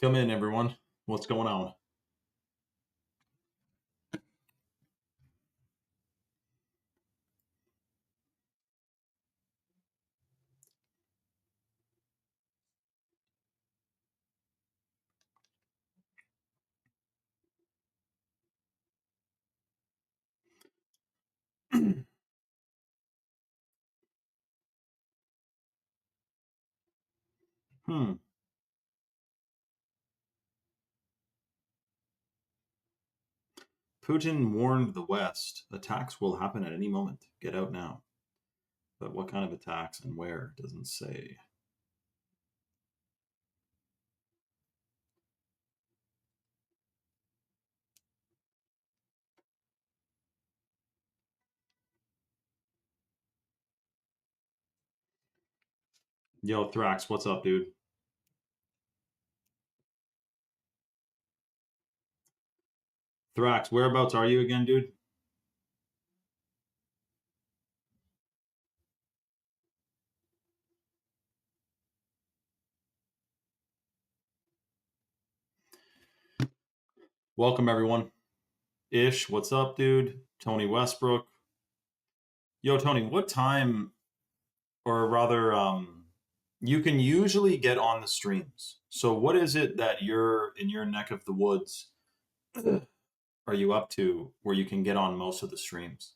Come in, everyone. What's going on? Hmm. Putin warned the West attacks will happen at any moment. Get out now. But what kind of attacks and where doesn't say. Yo, Thrax, what's up, dude? Thrax, whereabouts are you again, dude? Welcome, everyone. Ish, what's up, dude? Tony Westbrook. Yo, Tony, what time, or rather, you can usually get on the streams. So what is it that you're in your neck of the woods are you up to where you can get on most of the streams?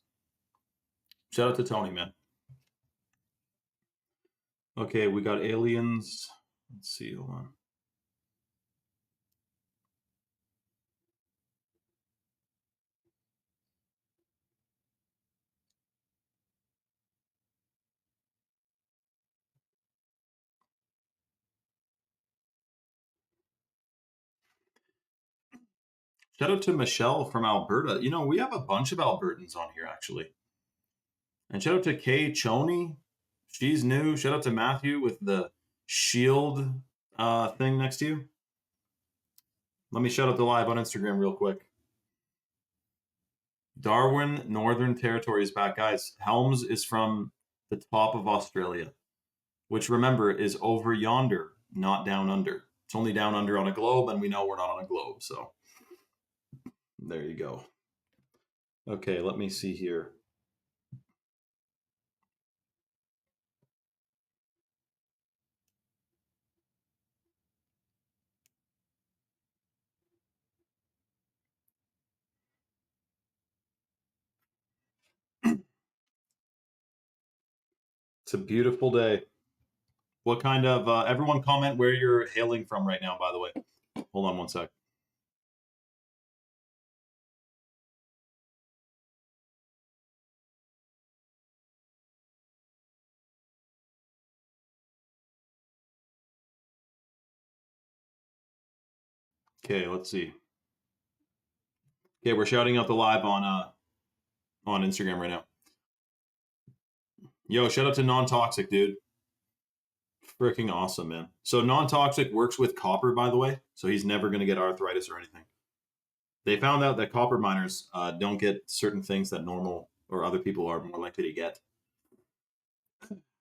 Shout out to Tony, man. Okay, we got aliens. Let's see, hold on. Shout out to Michelle from Alberta. You know, we have a bunch of Albertans on here, actually. And shout out to Kay Choney. She's new. Shout out to Matthew with the shield thing next to you. Let me shout out the live on Instagram real quick. Darwin, Northern Territory is back. Guys, Helms is from the top of Australia, which remember is over yonder, not down under. It's only down under on a globe, and we know we're not on a globe, so there you go. Okay, let me see here. It's a beautiful day. What kind of, everyone comment where you're hailing from right now, by the way. Hold on one sec. Okay, let's see. Okay, we're shouting out the live on Instagram right now. Yo, shout out to Non-Toxic, dude. Freaking awesome, man. So Non-Toxic works with copper, by the way, so he's never going to get arthritis or anything. They found out that copper miners don't get certain things that normal or other people are more likely to get.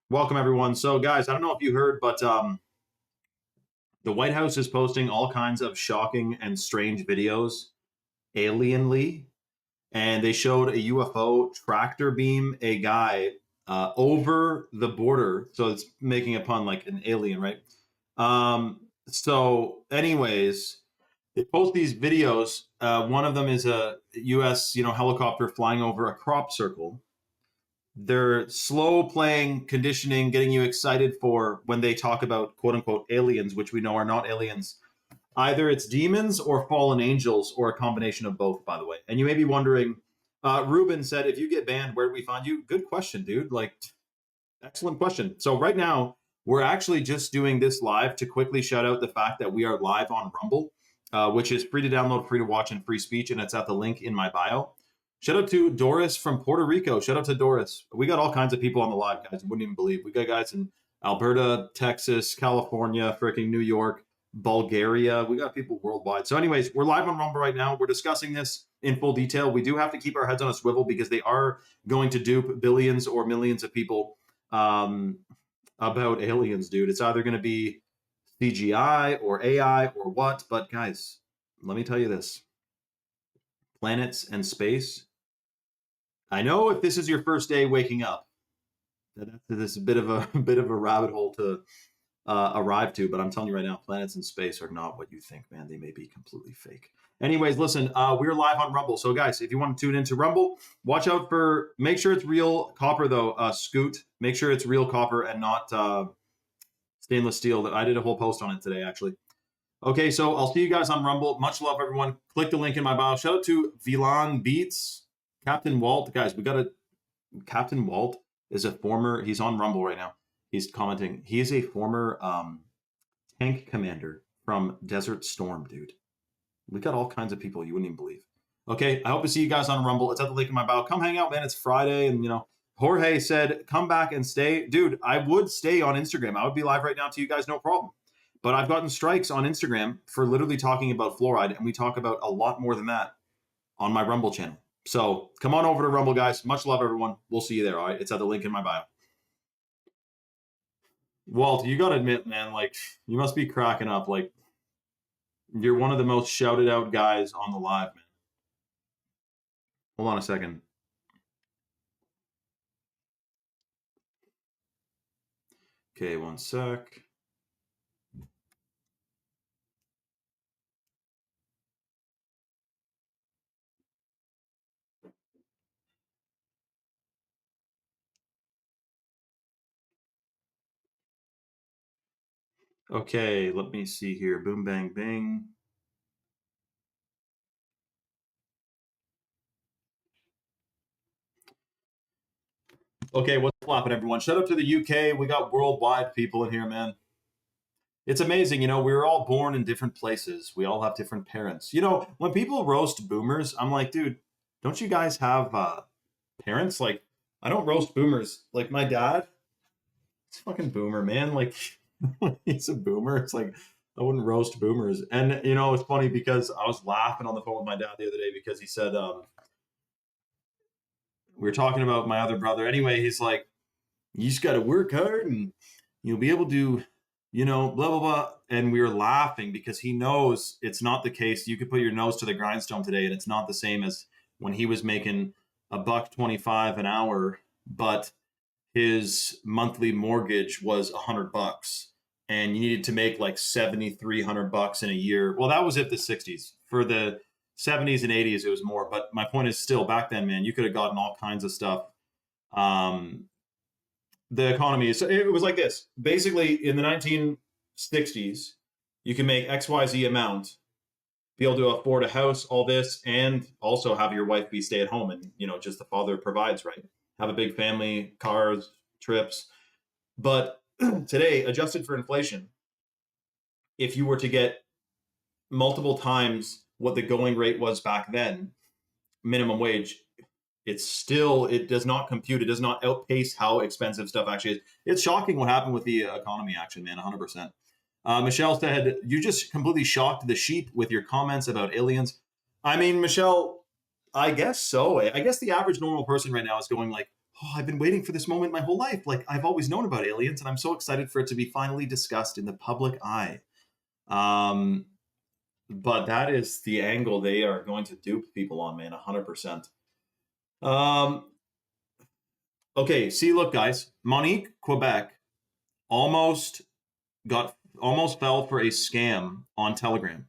Welcome, everyone. So, guys, I don't know if you heard, but the White House is posting all kinds of shocking and strange videos alienly, and they showed a UFO tractor beam a guy over the border. So it's making a pun like an alien, right? So, anyways, they post these videos. One of them is a U.S. helicopter flying over a crop circle. They're slow playing conditioning, getting you excited for when they talk about quote unquote aliens, which we know are not aliens. Either it's demons or fallen angels or a combination of both, by the way. And you may be wondering, Ruben said, if you get banned, where do we find you? Good question, dude. Like, excellent question. So right now, we're actually just doing this live to quickly shout out the fact that we are live on Rumble, which is free to download, free to watch, and free speech. And it's at the link in my bio. Shout out to Doris from Puerto Rico. Shout out to Doris. We got all kinds of people on the live, guys. You wouldn't even believe. We got guys in Alberta, Texas, California, freaking New York, Bulgaria. We got people worldwide. So anyways, we're live on Rumble right now. We're discussing this in full detail. We do have to keep our heads on a swivel because they are going to dupe billions or millions of people about aliens, dude. It's either going to be CGI or AI or what, but guys, let me tell you this. Planets and space. I know if this is your first day waking up, this is a bit of a bit of a rabbit hole to arrive to, but I'm telling you right now, planets in space are not what you think, man. They may be completely fake. Anyways, listen, we're live on Rumble. So guys, if you want to tune into Rumble, watch out for, make sure it's real copper though, Scoot. Make sure it's real copper and not stainless steel. I did a whole post on it today, actually. Okay, so I'll see you guys on Rumble. Much love, everyone. Click the link in my bio. Shout out to Vilan Beats, Captain Walt. Guys, we got a, Captain Walt is a former, he's on Rumble right now. He's commenting. He is a former tank commander from Desert Storm, dude. We got all kinds of people you wouldn't even believe. Okay, I hope to see you guys on Rumble. It's at the link in my bio. Come hang out, man. It's Friday, and you know, Jorge said, come back and stay. Dude, I would stay on Instagram. I would be live right now to you guys, no problem. But I've gotten strikes on Instagram for literally talking about fluoride, and we talk about a lot more than that on my Rumble channel. So come on over to Rumble, guys. Much love, everyone. We'll see you there, all right? It's at the link in my bio. Walt, you got to admit, man, like, you must be cracking up. Like, you're one of the most shouted out guys on the live, man. Hold on a second. Okay, one sec. Okay, let me see here. Boom, bang, bing. Okay, what's flopping, everyone? Shout out to the UK. We got worldwide people in here, man. It's amazing, you know, we were all born in different places. We all have different parents. You know, when people roast boomers, I'm like, dude, don't you guys have parents? Like, I don't roast boomers. Like, my dad, it's fucking boomer, man. Like, he's a boomer. It's like, I wouldn't roast boomers. And, you know, it's funny because I was laughing on the phone with my dad the other day because he said, we were talking about my other brother. Anyway, he's like, you just got to work hard and you'll be able to, you know, blah, blah, blah. And we were laughing because he knows it's not the case. You could put your nose to the grindstone today and it's not the same as when he was making $1.25 an hour, but his monthly mortgage was $100 and you needed to make like $7,300 in a year. Well, that was at the 60s. For the 70s and 80s, it was more. But my point is still back then, man, you could have gotten all kinds of stuff. The economy, so it was like this. Basically, in the 1960s, you can make XYZ amount, be able to afford a house, all this, and also have your wife be stay at home and, you know, just the father provides, right? Have a big family, cars, trips. But today, adjusted for inflation, if you were to get multiple times what the going rate was back then, minimum wage, it does not compute. It does not outpace how expensive stuff actually is. It's shocking what happened with the economy, actually, man, 100%. Michelle said, you just completely shocked the sheep with your comments about aliens. I mean, Michelle, I guess so. I guess the average normal person right now is going like, oh, I've been waiting for this moment my whole life. Like, I've always known about aliens, and I'm so excited for it to be finally discussed in the public eye. But that is the angle they are going to dupe people on, man, 100%. Okay, see, look, guys, Monique, Quebec, almost fell for a scam on Telegram.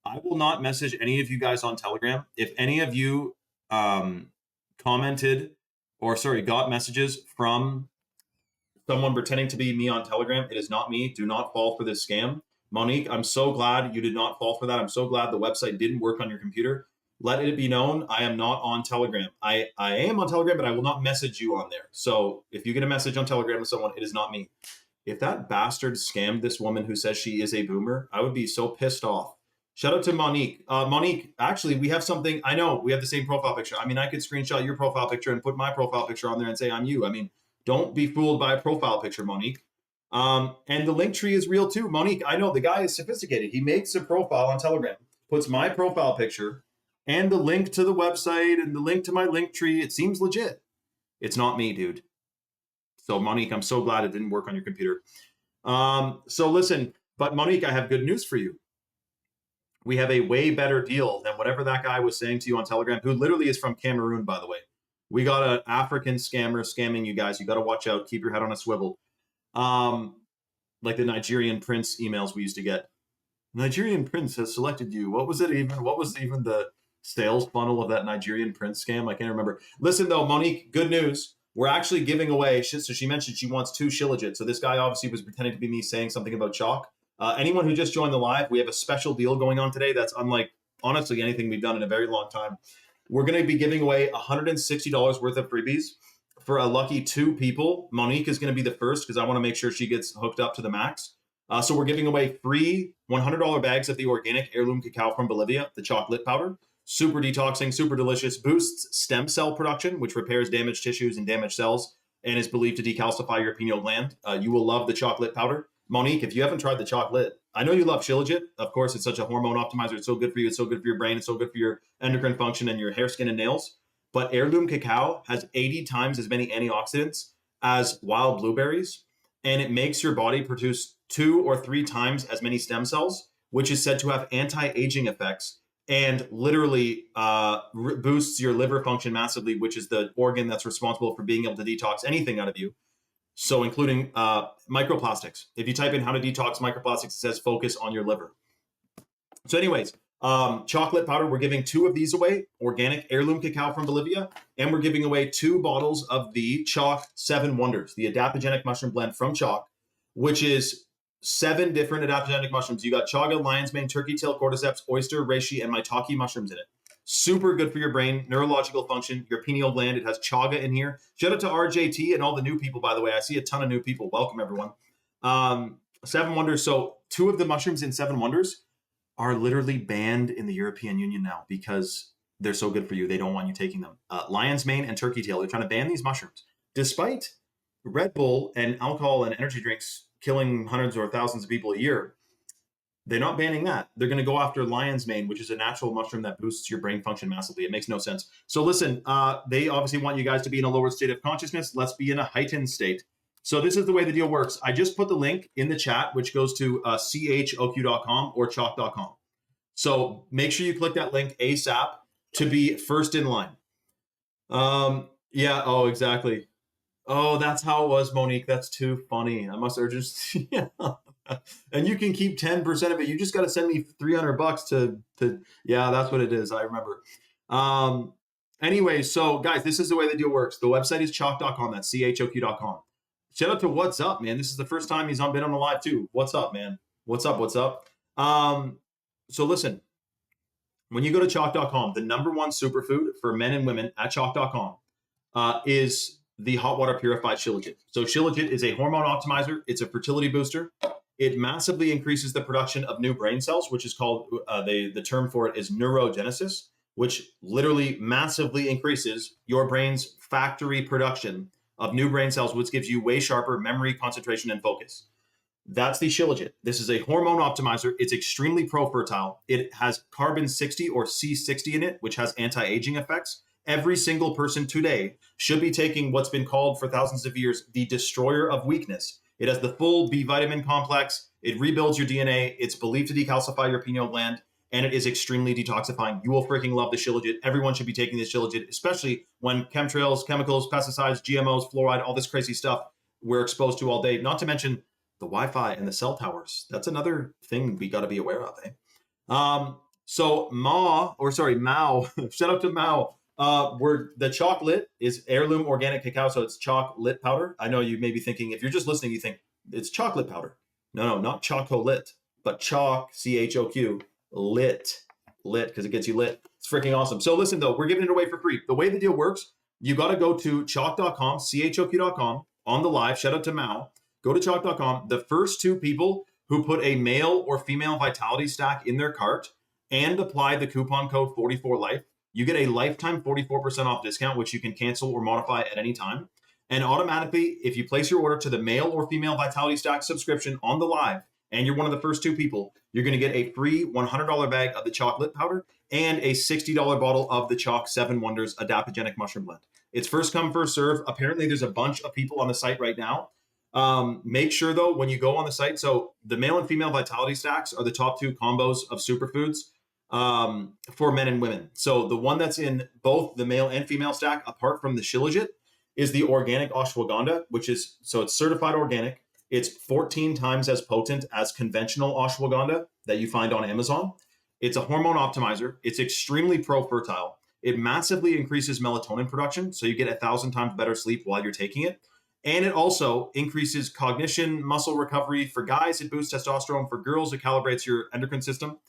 I will not message any of you guys on Telegram. If any of you commented or got messages from someone pretending to be me on Telegram, it is not me. Do not fall for this scam. Monique, I'm so glad you did not fall for that. I'm so glad the website didn't work on your computer. Let it be known, I am not on Telegram. I am on Telegram, but I will not message you on there. So if you get a message on Telegram with someone, it is not me. If that bastard scammed this woman who says she is a boomer, I would be so pissed off. Shout out to Monique. Monique, actually, we have something. I know we have the same profile picture. I mean, I could screenshot your profile picture and put my profile picture on there and say I'm you. I mean, don't be fooled by a profile picture, Monique. And the link tree is real too. Monique, I know the guy is sophisticated. He makes a profile on Telegram, puts my profile picture and the link to the website and the link to my link tree. It seems legit. It's not me, dude. So Monique, I'm so glad it didn't work on your computer. So listen, But Monique, I have good news for you. We have a way better deal than whatever that guy was saying to you on Telegram, who literally is from Cameroon, by the way. We got an African scammer scamming you guys. You got to watch out. Keep your head on a swivel. Like the Nigerian prince emails we used to get. Nigerian prince has selected you. What was even the sales funnel of that Nigerian prince scam? I can't remember. Listen though, Monique, good news. We're actually giving away, so she mentioned she wants 2 Shilajit. So this guy obviously was pretending to be me saying something about chalk. Anyone who just joined the live, we have a special deal going on today that's unlike, honestly, anything we've done in a very long time. We're going to be giving away $160 worth of freebies for a lucky 2 people. Monique is going to be the first because I want to make sure she gets hooked up to the max. So we're giving away free $100 bags of the organic heirloom cacao from Bolivia, the chocolate powder. Super detoxing, super delicious, boosts stem cell production, which repairs damaged tissues and damaged cells, and is believed to decalcify your pineal gland. You will love the chocolate powder. Monique, if you haven't tried the chocolate, I know you love Shilajit. Of course, it's such a hormone optimizer. It's so good for you. It's so good for your brain. It's so good for your endocrine function and your hair, skin, and nails. But heirloom cacao has 80 times as many antioxidants as wild blueberries, and it makes your body produce 2 or 3 times as many stem cells, which is said to have anti-aging effects and literally boosts your liver function massively, which is the organ that's responsible for being able to detox anything out of you. So including microplastics. If you type in how to detox microplastics, it says focus on your liver. So anyways, chocolate powder, we're giving 2 of these away, organic heirloom cacao from Bolivia, and we're giving away 2 bottles of the Chalk 7 Wonders, the adaptogenic mushroom blend from Chalk, which is 7 different adaptogenic mushrooms. You got chaga, lion's mane, turkey tail, cordyceps, oyster, reishi, and maitake mushrooms in it. Super good for your brain, neurological function, your pineal gland. It has chaga in here. Shout out to RJT and all the new people, by the way. I see a ton of new people. Welcome, everyone. 7 Wonders. So 2 of the mushrooms in 7 Wonders are literally banned in the European Union now because they're so good for you. They don't want you taking them. Lion's mane and turkey tail. They're trying to ban these mushrooms. Despite Red Bull and alcohol and energy drinks killing hundreds or thousands of people a year, they're not banning that. They're going to go after lion's mane, which is a natural mushroom that boosts your brain function massively. It makes no sense. So listen, they obviously want you guys to be in a lower state of consciousness. Let's be in a heightened state. So this is the way the deal works. I just put the link in the chat, which goes to choq.com or chalk.com. So make sure you click that link ASAP to be first in line. Yeah, oh, exactly. Oh, that's how it was, Monique. That's too funny. I must urge you. Yeah. And you can keep 10% of it. You just got to send me $300 to yeah, that's what it is. I remember. Anyway, so guys, this is the way the deal works. The website is chalk.com. That's choq.com. Shout out to What's Up, man. This is the first time he's been on the live too. What's up, man? What's up? What's up? So listen, when you go to chalk.com, the #1 superfood for men and women at chalk.com is the hot water purified Shilajit. So Shilajit is a hormone optimizer. It's a fertility booster. It massively increases the production of new brain cells, which is called, the term for it is neurogenesis, which literally massively increases your brain's factory production of new brain cells, which gives you way sharper memory, concentration, and focus. That's the Shilajit. This is a hormone optimizer. It's extremely pro-fertile. It has carbon 60 or C60 in it, which has anti-aging effects. Every single person today should be taking what's been called for thousands of years the destroyer of weakness. It has the full B vitamin complex. It rebuilds your DNA. It's believed to decalcify your pineal gland, and it is extremely detoxifying. You will freaking love the Shilajit. Everyone should be taking this Shilajit, especially when chemtrails, chemicals, pesticides, GMOs, fluoride, all this crazy stuff we're exposed to all day. Not to mention the Wi-Fi and the cell towers. That's another thing we got to be aware of, eh? So Mao, shout out to Mao. The chocolate is heirloom organic cacao, so it's chocolate powder. I know you may be thinking, if you're just listening, you think it's chocolate powder. No, not chocolate, but chalk, C-H-O-Q, lit, because it gets you lit. It's freaking awesome. So listen, though, we're giving it away for free. The way the deal works, you got to go to chalk.com, choq.com, on the live. Shout out to Mao. Go to chalk.com. The first 2 people who put a male or female vitality stack in their cart and apply the coupon code 44life, you get a lifetime 44% off discount, which you can cancel or modify at any time. And automatically, if you place your order to the male or female Vitality Stack subscription on the live, and you're one of the first 2 people, you're going to get a free $100 bag of the chocolate powder and a $60 bottle of the Chalk 7 Wonders adaptogenic mushroom blend. It's first come, first serve. Apparently, there's a bunch of people on the site right now. Make sure though, when you go on the site, so the male and female vitality stacks are the top 2 combos of superfoods for men and women. So the one that's in both the male and female stack, apart from the shilajit, is the organic ashwagandha, which is, so it's certified organic. It's 14 times as potent as conventional ashwagandha that you find on Amazon. It's a hormone optimizer. It's extremely pro-fertile. It massively increases melatonin production, so you get 1,000 times better sleep while you're taking it. And it also increases cognition, muscle recovery. For guys, it boosts testosterone. For girls, it calibrates your endocrine system.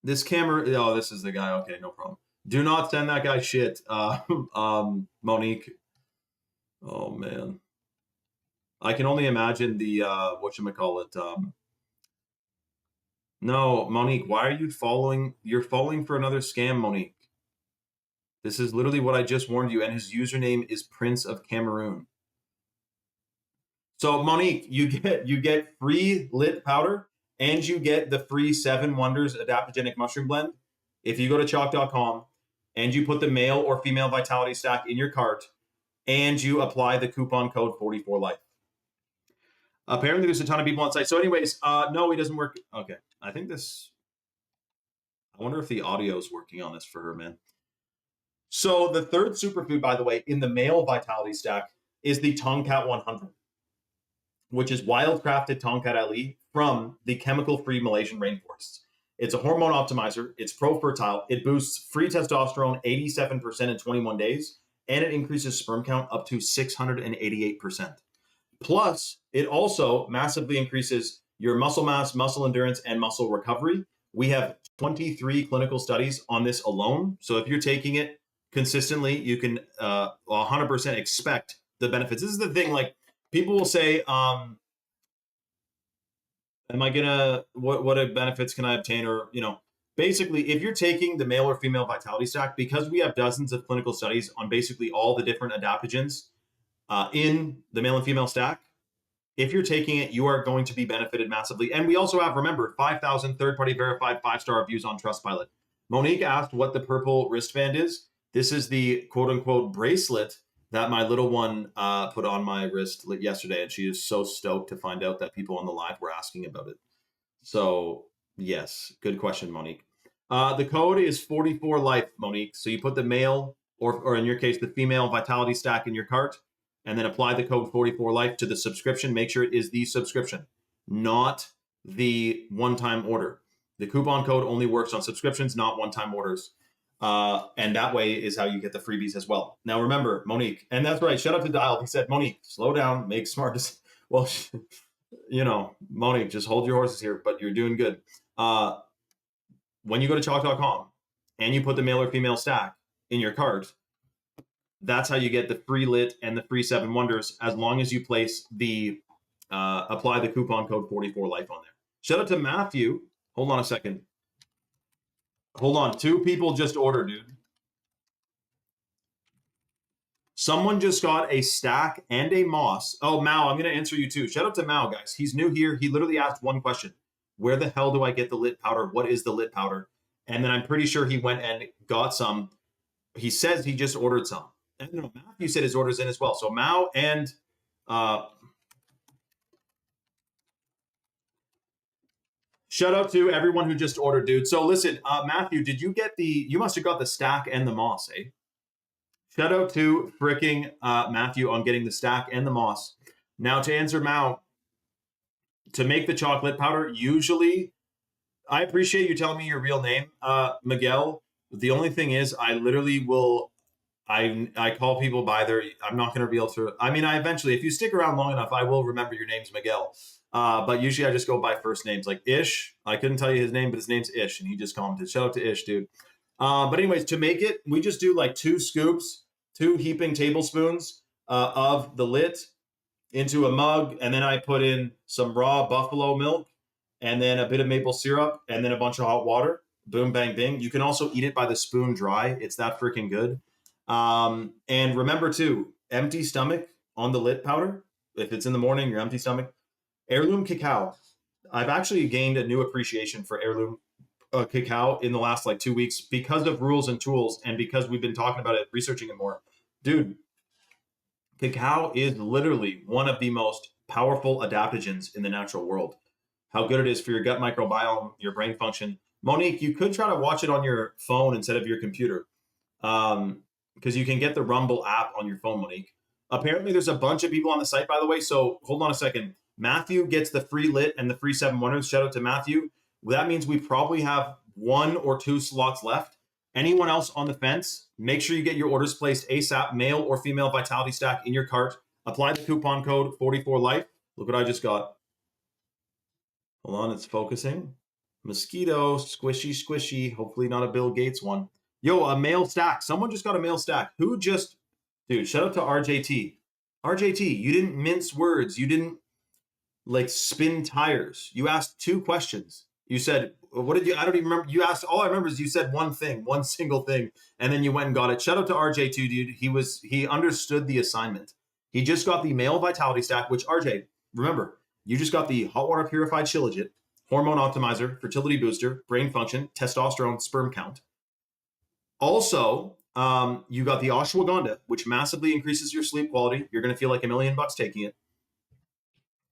This camera, oh, this is the guy. Okay, no problem. Do not send that guy shit. Monique. Oh, man. I can only imagine the, whatchamacallit. No, Monique, why are you following? You're falling for another scam, Monique. This is literally what I just warned you, and his username is Prince of Cameroon. So Monique, you get free lit powder, and you get the free 7 Wonders adaptogenic mushroom blend. If you go to chalk.com and you put the male or female vitality stack in your cart, and you apply the coupon code 44life. Apparently, there's a ton of people on site. So, anyways, no, it doesn't work. Okay, I think this. I wonder if the audio is working on this for her, man. So the third superfood, by the way, in the male vitality stack is the Tongkat 100, which is wild-crafted Tongkat Ali from the chemical-free Malaysian rainforests. It's a hormone optimizer. It's pro-fertile. It boosts free testosterone 87% in 21 days, and it increases sperm count up to 688%. Plus, it also massively increases your muscle mass, muscle endurance, and muscle recovery. We have 23 clinical studies on this alone. So if you're taking it consistently, you can 100% expect the benefits. This is the thing, like, people will say, am I gonna, what benefits can I obtain? Or, basically, if you're taking the male or female vitality stack, because we have dozens of clinical studies on basically all the different adaptogens in the male and female stack, if you're taking it, you are going to be benefited massively. And we also have, remember, 5,000 third-party verified 5-star reviews on Trustpilot. Monique asked what the purple wristband is. This is the quote-unquote bracelet that my little one put on my wrist yesterday, and she is so stoked to find out that people on the live were asking about it. So, yes, good question, Monique. The code is 44life, Monique. So you put the male, or in your case, the female vitality stack in your cart, and then apply the code 44life to the subscription. Make sure it is the subscription, not the one-time order. The coupon code only works on subscriptions, not one-time orders. And that way is how you get the freebies as well. Now, remember, Monique, and that's right, shout out to Dial. He said, Monique, slow down, make smart decisions. Well, Monique, just hold your horses here, but you're doing good. When you go to chalk.com and you put the male or female stack in your cart, that's how you get the free lit and the free 7 Wonders, as long as you place the apply the coupon code 44life on there. Shout out to Matthew. Hold on a second. Hold on. 2 people just ordered, dude. Someone just got a stack and a moss. Oh, Mao, I'm going to answer you too. Shout out to Mao, guys. He's new here. He literally asked one question. Where the hell do I get the lit powder? What is the lit powder? And then I'm pretty sure he went and got some. He says he just ordered some. And Matthew said his order's in as well. So Mao and shout out to everyone who just ordered, dude. So listen, Matthew, did you get you must have got the stack and the moss, eh? Shout out to fricking Matthew on getting the stack and the moss. Now to answer Mao, to make the chocolate powder, usually, I appreciate you telling me your real name, Miguel. The only thing is, I literally will, I call people by their, I'm not going to be able to, I mean, I eventually, if you stick around long enough, I will remember your name's Miguel. But usually I just go by first names, like Ish. I couldn't tell you his name, but his name's Ish, and he just commented. Shout out to Ish, dude. But anyways, to make it, we just do like 2 scoops, 2 heaping tablespoons of the lit into a mug, and then I put in some raw buffalo milk, and then a bit of maple syrup, and then a bunch of hot water. Boom, bang, bing. You can also eat it by the spoon dry. It's that freaking good. And remember too, empty stomach on the lit powder. If it's in the morning, your empty stomach. Heirloom cacao. I've actually gained a new appreciation for heirloom cacao in the last like 2 weeks because of Rules and Tools, and because we've been talking about it, researching it more. Dude, Cacao is literally one of the most powerful adaptogens in the natural world. How good it is for your gut microbiome, your brain function. Monique, you could try to watch it on your phone instead of your computer, because you can get the Rumble app on your phone, Monique. Apparently, there's a bunch of people on the site, by the way. So hold on a second. Matthew gets the free lit and the free 7 wonders. Shout out to Matthew. That means we probably have 1 or 2 slots left. Anyone else on the fence, make sure you get your orders placed ASAP, male or female vitality stack in your cart. Apply the coupon code 44life. Look what I just got. Hold on, it's focusing. Mosquito, squishy, squishy. Hopefully not a Bill Gates one. Yo, a mail stack. Someone just got a mail stack. Who just, dude, shout out to RJT. RJT, you didn't mince words. You didn't like spin tires. You asked 2 questions. You said, what did you, I don't even remember. You asked, all I remember is you said one thing, one single thing, and then you went and got it. Shout out to RJ2, dude. He understood the assignment. He just got the male vitality stack, which RJ, remember, you just got the hot water purified shilajit, hormone optimizer, fertility booster, brain function, testosterone, sperm count. Also, you got the ashwagandha, which massively increases your sleep quality. You're going to feel like $1 million taking it.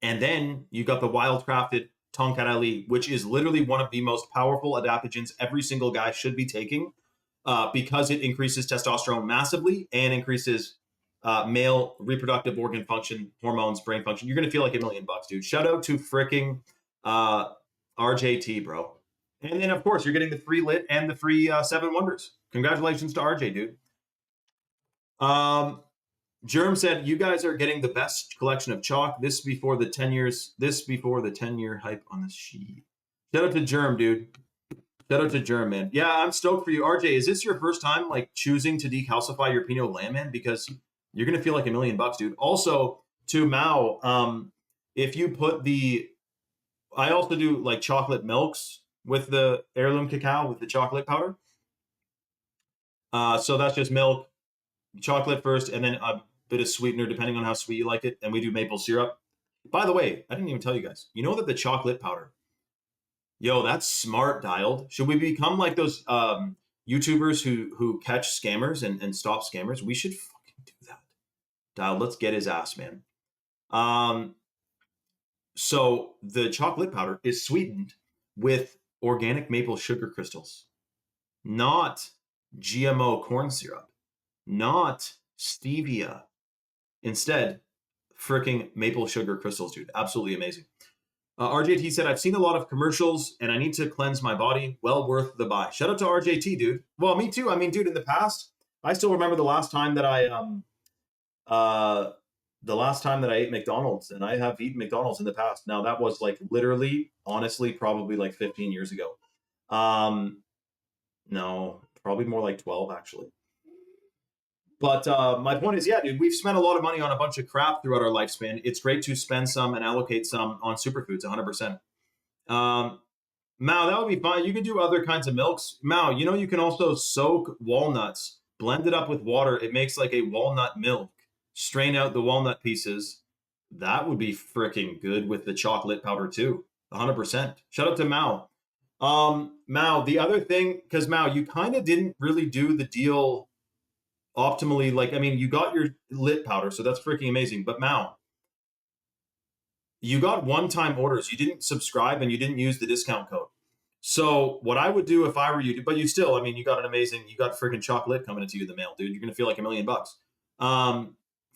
And then you got the wild crafted Tongkat Ali, which is literally one of the most powerful adaptogens every single guy should be taking, because it increases testosterone massively and increases male reproductive organ function, hormones, brain function. You're going to feel like $1 million, dude. Shout out to freaking RJT, bro. And then, of course, you're getting the free lit and the free 7 wonders. Congratulations to RJ, dude. Germ said, you guys are getting the best collection of chalk. This before the 10-year hype on the sheet. Shout out to Germ, dude. Shout out to Germ, man. Yeah, I'm stoked for you. RJ, is this your first time like choosing to decalcify your Pinot Gland, man? Because you're going to feel like $1 million, dude. Also, to Mao, if you put I also do like chocolate milks with the heirloom cacao with the chocolate powder. So that's just milk, chocolate first, and then a bit of sweetener depending on how sweet you like it. And we do maple syrup. By the way, I didn't even tell you guys. You know that the chocolate powder, yo, that's smart, Dialed. Should we become like those YouTubers who catch scammers and stop scammers? We should fucking do that. Dialed, let's get his ass, man. So the chocolate powder is sweetened with organic maple sugar crystals, not GMO corn syrup, not stevia. Instead, freaking maple sugar crystals, dude. Absolutely amazing. RJT said, I've seen a lot of commercials and I need to cleanse my body. Well worth the buy. Shout out to RJT, dude. Well, me too. I mean, dude, in the past, I still remember the last time that I ate McDonald's, and I have eaten McDonald's in the past. Now that was like literally, honestly, probably like 15 years ago. No, probably more like 12 actually. But my point is, yeah, dude, we've spent a lot of money on a bunch of crap throughout our lifespan. It's great to spend some and allocate some on superfoods, 100%. Mao, that would be fine. You could do other kinds of milks. Mao, you know, you can also soak walnuts, blend it up with water. It makes like a walnut milk. Strain out the walnut pieces. That would be freaking good with the chocolate powder too, 100%. Shout out to Mao. Mao, the other thing, because Mao, you kind of didn't really do the deal optimally. Like, I mean, you got your lit powder, so that's freaking amazing. But Mao, you got one-time orders. You didn't subscribe and you didn't use the discount code. So what I would do if I were you, but you still, I mean, you got freaking chocolate coming into you in the mail, dude. You're going to feel like $1 million.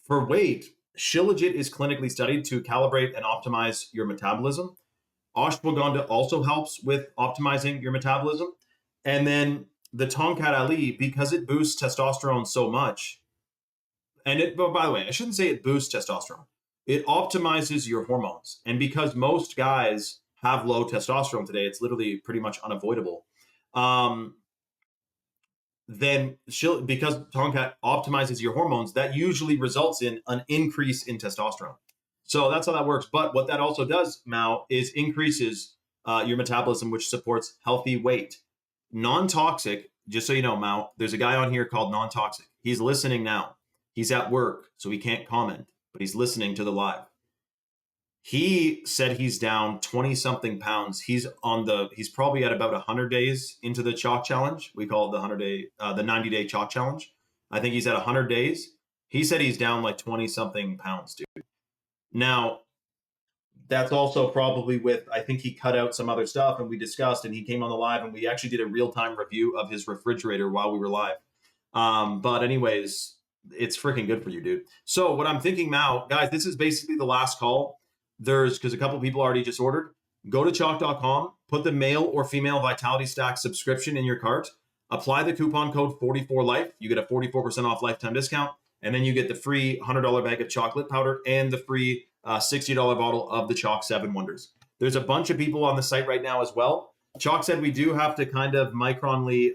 For weight, shilajit is clinically studied to calibrate and optimize your metabolism. Ashwagandha also helps with optimizing your metabolism. And then the Tongkat Ali, because it boosts testosterone so much, but by the way, I shouldn't say it boosts testosterone. It optimizes your hormones. And because most guys have low testosterone today, it's literally pretty much unavoidable. Then because Tongkat optimizes your hormones, that usually results in an increase in testosterone. So that's how that works. But what that also does, Mao, is increases your metabolism, which supports healthy weight. Non-toxic, just so you know, Mao, there's a guy on here called Non-Toxic. He's listening now. He's at work, so he can't comment, but he's listening to the live. He said he's down 20-something pounds. He's probably at about 100 days into the chalk challenge. We call it the 90-day chalk challenge. I think he's at 100 days. He said he's down like 20 something pounds, dude. Now, that's also probably with, I think he cut out some other stuff and we discussed, and he came on the live and we actually did a real-time review of his refrigerator while we were live. But anyways, it's freaking good for you, dude. So what I'm thinking now, guys, this is basically the last call. Because a couple people already just ordered. Go to chalk.com, put the male or female Vitality Stack subscription in your cart, apply the coupon code 44life. You get a 44% off lifetime discount, and then you get the free $100 bag of chocolate powder and the free $60 bottle of the Chalk 7 Wonders. There's a bunch of people on the site right now as well. Chalk said we do have to kind of micronly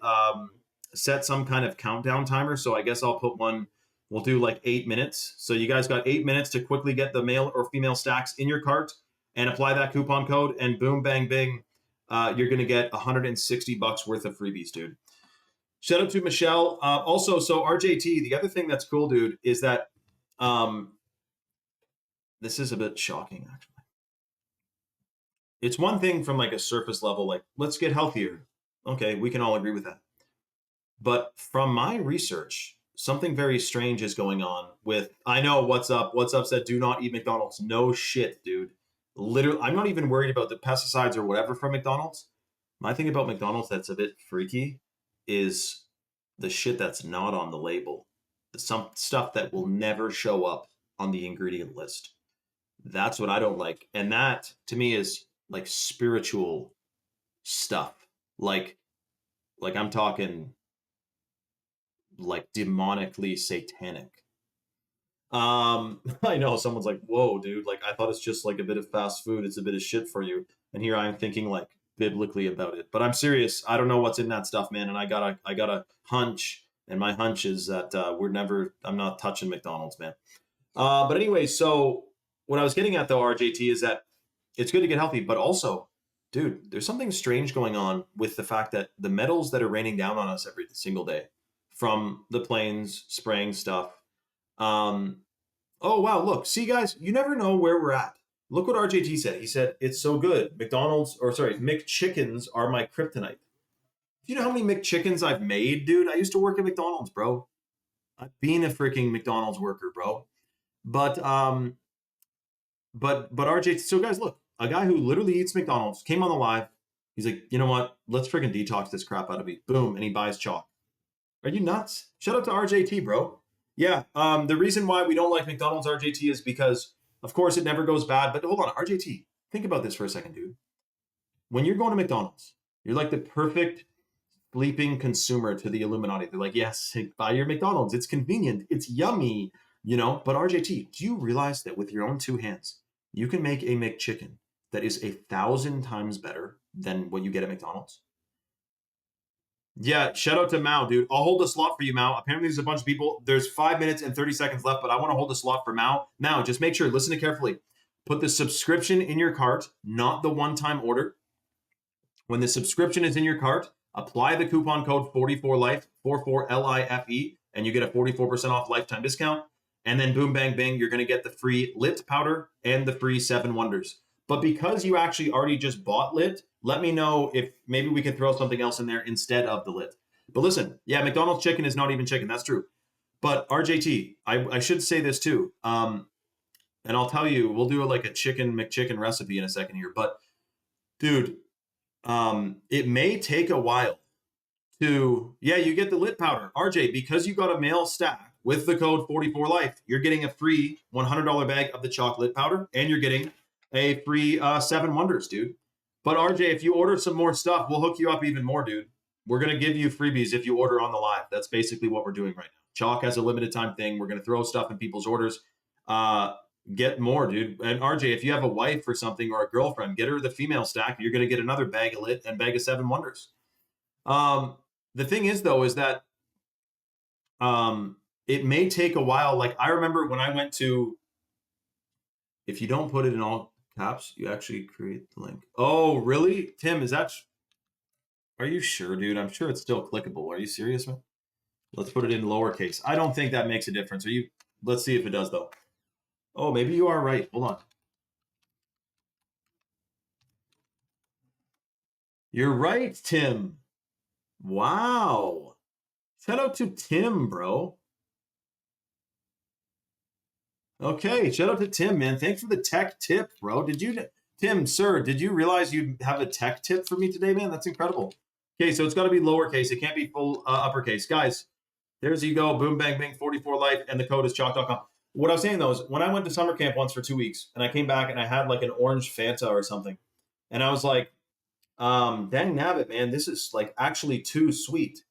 set some kind of countdown timer, so I guess I'll put one. We'll do like 8 minutes. So you guys got 8 minutes to quickly get the male or female stacks in your cart and apply that coupon code, and boom, bang, bing, you're going to get $160 worth of freebies, dude. Shout out to Michelle. Also, so RJT, the other thing that's cool, dude, is that this is a bit shocking, actually. It's one thing from like a surface level, like, let's get healthier. Okay, we can all agree with that. But from my research, something very strange is going on with, I know What's Up said, do not eat McDonald's. No shit, dude. Literally, I'm not even worried about the pesticides or whatever from McDonald's. My thing about McDonald's that's a bit freaky is the shit that's not on the label. Some stuff that will never show up on the ingredient list. That's what I don't like. And that, to me, is like spiritual stuff. Like I'm talking like demonically satanic. I know someone's like, whoa, dude, like I thought it's just like a bit of fast food, it's a bit of shit for you, and here I'm thinking like biblically about it. But I'm serious, I don't know what's in that stuff, man, and I got a hunch, and my hunch is that I'm not touching McDonald's, man. But anyway, so what I was getting at though, RJT, is that it's good to get healthy, but also, dude, there's something strange going on with the fact that the metals that are raining down on us every single day from the planes spraying stuff. Oh, wow. Look, see, guys, you never know where we're at. Look what RJT said. He said, it's so good. McChickens are my kryptonite. Do you know how many McChickens I've made, dude? I used to work at McDonald's, bro. I've been a freaking McDonald's worker, bro. But RJT, so guys, look, a guy who literally eats McDonald's came on the live. He's like, you know what? Let's freaking detox this crap out of me. Boom. And he buys chalk. Are you nuts? Shout out to RJT, bro. Yeah, the reason why we don't like McDonald's, RJT, is because, of course, it never goes bad. But hold on, RJT, think about this for a second, dude. When you're going to McDonald's, you're like the perfect sleeping consumer to the Illuminati. They're like, yes, buy your McDonald's. It's convenient. It's yummy, you know. But RJT, do you realize that with your own two hands, you can make a McChicken that is 1,000 times better than what you get at McDonald's? Yeah, shout out to Mao, dude. I'll hold a slot for you, Mao. Apparently, there's a bunch of people. There's 5 minutes and 30 seconds left, but I want to hold a slot for Mao. Mao, just make sure, listen to carefully. Put the subscription in your cart, not the one-time order. When the subscription is in your cart, apply the coupon code 44life, 44LIFE, and you get a 44% off lifetime discount. And then boom, bang, bing, you're going to get the free lit powder and the free 7 Wonders. But because you actually already just bought lit, let me know if maybe we can throw something else in there instead of the lit. But listen, yeah, McDonald's chicken is not even chicken. That's true. But RJT, I should say this too. And I'll tell you, we'll do like a chicken McChicken recipe in a second here. But dude, it may take a while to, yeah, you get the lit powder. RJ, because you got a mail stack with the code 44life, you're getting a free $100 bag of the chocolate powder, and you're getting a free 7 Wonders, dude. But RJ, if you order some more stuff, we'll hook you up even more, dude. We're going to give you freebies if you order on the live. That's basically what we're doing right now. Chalk has a limited time thing. We're going to throw stuff in people's orders. Get more, dude. And RJ, if you have a wife or something or a girlfriend, get her the female stack. You're going to get another bag of lit and bag of 7 Wonders. The thing is, though, is that it may take a while. Like I remember when I went to, if you don't put it in all caps, you actually create the link. Oh, really? Tim, are you sure, dude? I'm sure it's still clickable. Are you serious, man? Let's put it in lowercase. I don't think that makes a difference. Let's see if it does, though. Oh, maybe you are right. Hold on. You're right, Tim. Wow. Shout out to Tim, bro. Okay, shout out to Tim, man. Thanks for the tech tip, bro. Tim, sir, did you realize you have a tech tip for me today, man? That's incredible. Okay, so it's got to be lowercase. It can't be full uppercase. Guys, there's you go. Boom, bang, bing, 44 life, and the code is chalk.com. What I was saying though is when I went to summer camp once for 2 weeks and I came back and I had like an orange Fanta or something, and I was like, dang nabbit, man, this is like actually too sweet.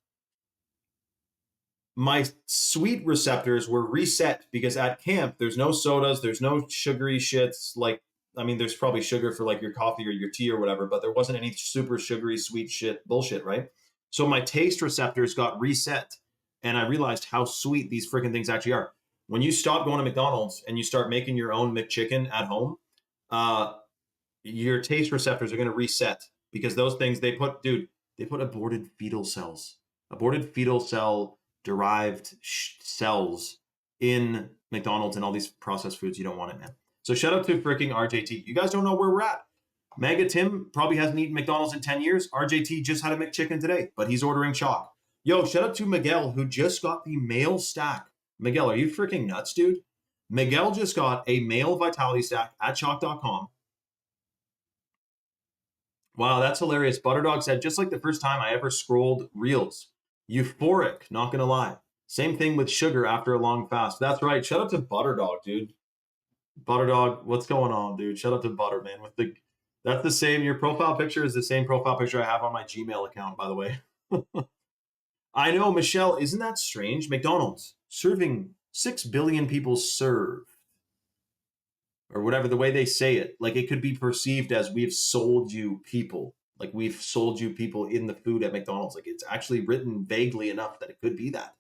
My sweet receptors were reset because at camp there's no sodas, there's no sugary shits. Like, I mean, there's probably sugar for like your coffee or your tea or whatever, but there wasn't any super sugary sweet shit bullshit, right? So my taste receptors got reset, and I realized how sweet these freaking things actually are. When you stop going to McDonald's and you start making your own McChicken at home, uh, your taste receptors are going to reset because those things they put aborted fetal cell derived cells in McDonald's and all these processed foods. You don't want it, man. So shout out to freaking RJT. You guys don't know where we're at. Mega Tim probably hasn't eaten McDonald's in 10 years. RJT just had a McChicken today, but he's ordering chalk. Yo, shout out to Miguel, who just got the male stack. Miguel, are you freaking nuts, dude? Miguel just got a male vitality stack at chalk.com. Wow, that's hilarious. Butterdog said, just like the first time I ever scrolled reels. Euphoric, not gonna lie. Same thing with sugar after a long fast. That's right. Shout out to Butterdog, dude. Butterdog, what's going on, dude? Shout out to Butter, man. That's the same. Your profile picture is the same profile picture I have on my Gmail account, by the way. I know, Michelle, isn't that strange? McDonald's serving 6 billion people serve. Or whatever the way they say it, like it could be perceived as we've sold you people, like we've sold you people in the food at McDonald's. Like it's actually written vaguely enough that it could be that.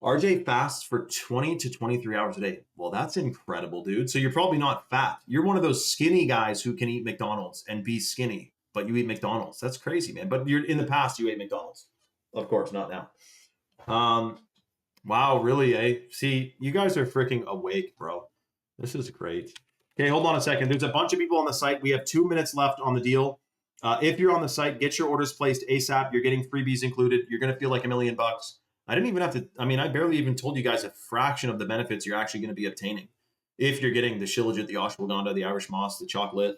RJ fasts for 20 to 23 hours a day. Well, that's incredible, dude. So you're probably not fat. You're one of those skinny guys who can eat McDonald's and be skinny, but you eat McDonald's. That's crazy, man. But you're in the past, you ate McDonald's. Of course, not now. Wow, really, eh? See, you guys are freaking awake, bro. This is great. Okay, hold on a second. There's a bunch of people on the site. We have 2 minutes left on the deal. If you're on the site, get your orders placed ASAP. You're getting freebies included. You're going to feel like $1 million. I didn't even have to, I mean, I barely even told you guys a fraction of the benefits you're actually going to be obtaining if you're getting the Shilajit, the ashwagandha, the Irish moss, the chocolate.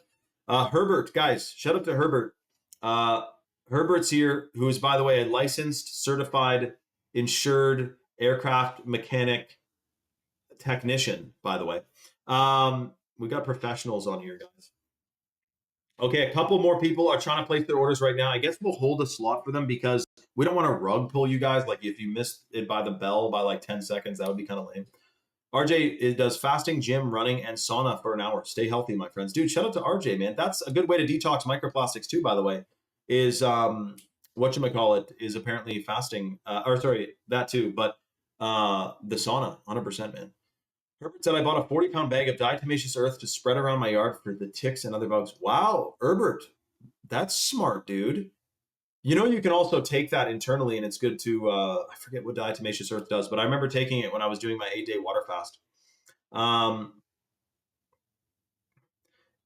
Herbert, guys, shout out to Herbert. Herbert's here, who is, by the way, a licensed, certified, insured aircraft mechanic technician, by the way. We got professionals on here, guys. Okay, a couple more people are trying to place their orders right now. I guess we'll hold a slot for them because we don't want to rug pull you guys. Like if you missed it by the bell by like 10 seconds, that would be kind of lame. RJ does fasting, gym, running, and sauna for an hour. Stay healthy, my friends. Dude, shout out to RJ, man. That's a good way to detox microplastics too, by the way, is whatchamacallit is apparently fasting. Or sorry, that too. But the sauna, 100%, man. Herbert said, I bought a 40-pound bag of diatomaceous earth to spread around my yard for the ticks and other bugs. Wow, Herbert, that's smart, dude. You know, you can also take that internally, and it's good to, I forget what diatomaceous earth does, but I remember taking it when I was doing my 8-day water fast.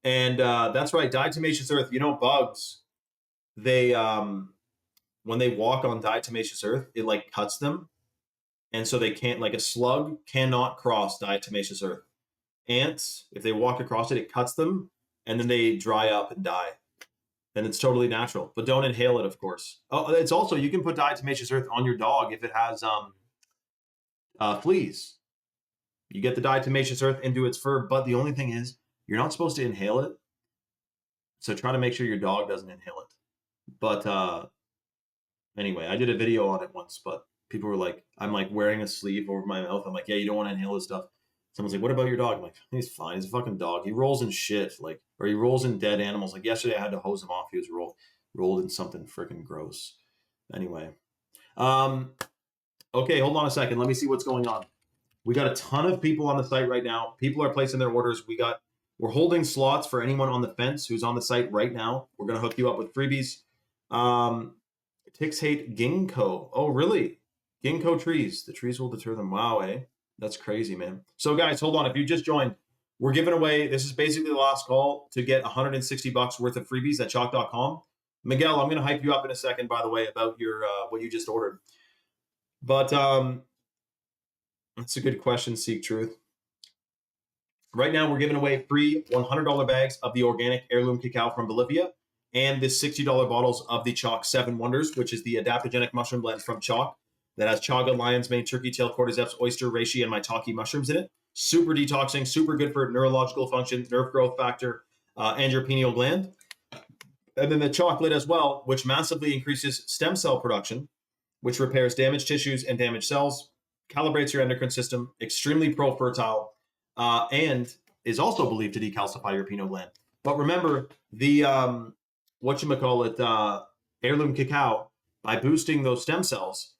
That's right, diatomaceous earth. You know, bugs, they, when they walk on diatomaceous earth, it like cuts them. And so they can't, like a slug cannot cross diatomaceous earth. Ants, if they walk across it, it cuts them, and then they dry up and die. And it's totally natural. But don't inhale it, of course. Oh, it's also, you can put diatomaceous earth on your dog if it has fleas. You get the diatomaceous earth into its fur, but the only thing is, you're not supposed to inhale it. So try to make sure your dog doesn't inhale it. But anyway, I did a video on it once, but people were like, I'm like wearing a sleeve over my mouth. I'm like, yeah, you don't want to inhale this stuff. Someone's like, what about your dog? I'm like, he's fine. He's a fucking dog. He rolls in shit, like, or he rolls in dead animals. Like yesterday, I had to hose him off. He was rolled in something freaking gross. Anyway, okay, hold on a second. Let me see what's going on. We got a ton of people on the site right now. People are placing their orders. We're holding slots for anyone on the fence who's on the site right now. We're gonna hook you up with freebies. Ticks hate ginkgo. Oh, really? Ginkgo trees. The trees will deter them. Wow, eh? That's crazy, man. So guys, hold on. If you just joined, we're giving away, this is basically the last call to get $160 worth of freebies at chalk.com. Miguel, I'm going to hype you up in a second, by the way, about your what you just ordered. But that's a good question, Seek Truth. Right now, we're giving away free $100 bags of the organic heirloom cacao from Bolivia and the $60 bottles of the Chalk 7 Wonders, which is the adaptogenic mushroom blend from Chalk that has chaga, lion's mane, turkey tail, cordyceps, oyster, reishi, and maitake mushrooms in it. Super detoxing, super good for neurological function, nerve growth factor, and your pineal gland. And then the chocolate as well, which massively increases stem cell production, which repairs damaged tissues and damaged cells, calibrates your endocrine system, extremely pro-fertile, and is also believed to decalcify your pineal gland. But remember, the heirloom cacao, by boosting those stem cells,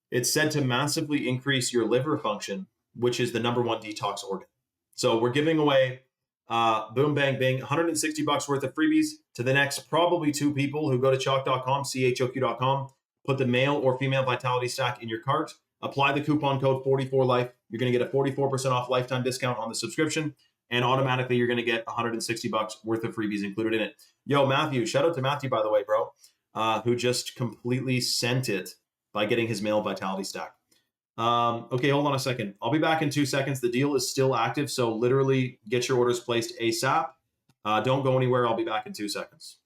it's said to massively increase your liver function, which is the number one detox organ. So we're giving away boom, bang, bing, $160 worth of freebies to the next probably 2 people who go to chalk.com, CHOQ.com, put the male or female vitality stack in your cart, apply the coupon code 44life. You're going to get a 44% off lifetime discount on the subscription, and automatically you're going to get $160 worth of freebies included in it. Yo, Matthew, shout out to Matthew, by the way, bro, who just completely sent it by getting his male vitality stack. Okay, hold on a second. I'll be back in 2 seconds. The deal is still active, so literally get your orders placed ASAP. Don't go anywhere. I'll be back in 2 seconds.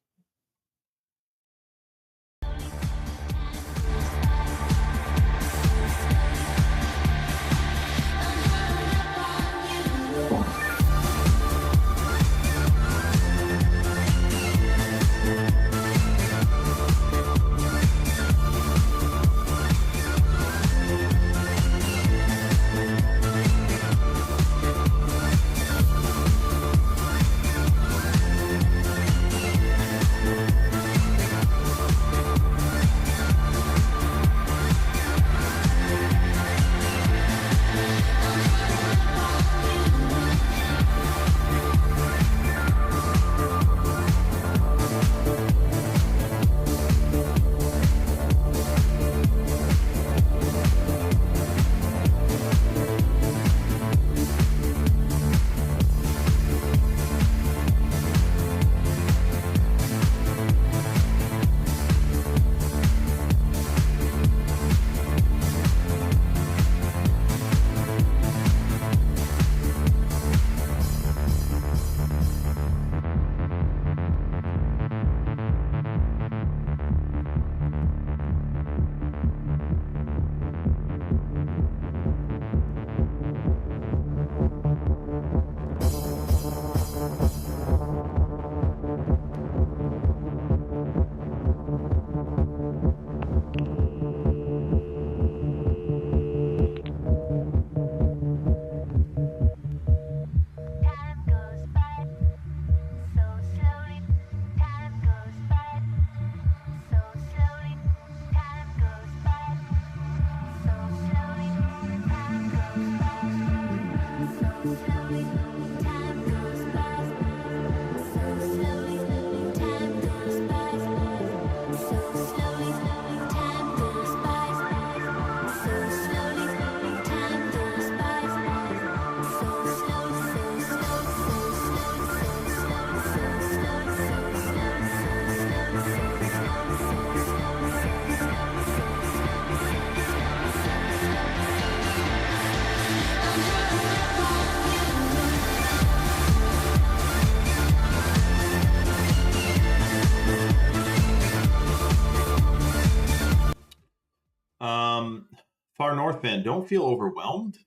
Far North fan, don't feel overwhelmed.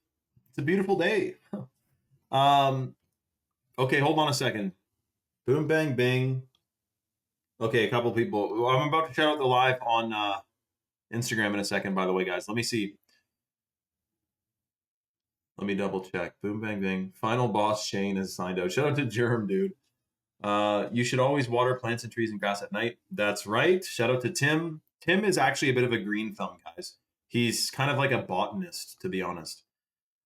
It's a beautiful day. Okay, hold on a second. Boom, bang, bing. Okay, a couple people. I'm about to shout out the live on Instagram in a second, by the way, guys. Let me see. Let me double check. Boom, bang, bing. Final boss Shane is signed out. Shout out to Germ, dude. You should always water plants and trees and grass at night. That's right. Shout out to Tim. Tim is actually a bit of a green thumb, guys. He's kind of like a botanist, to be honest.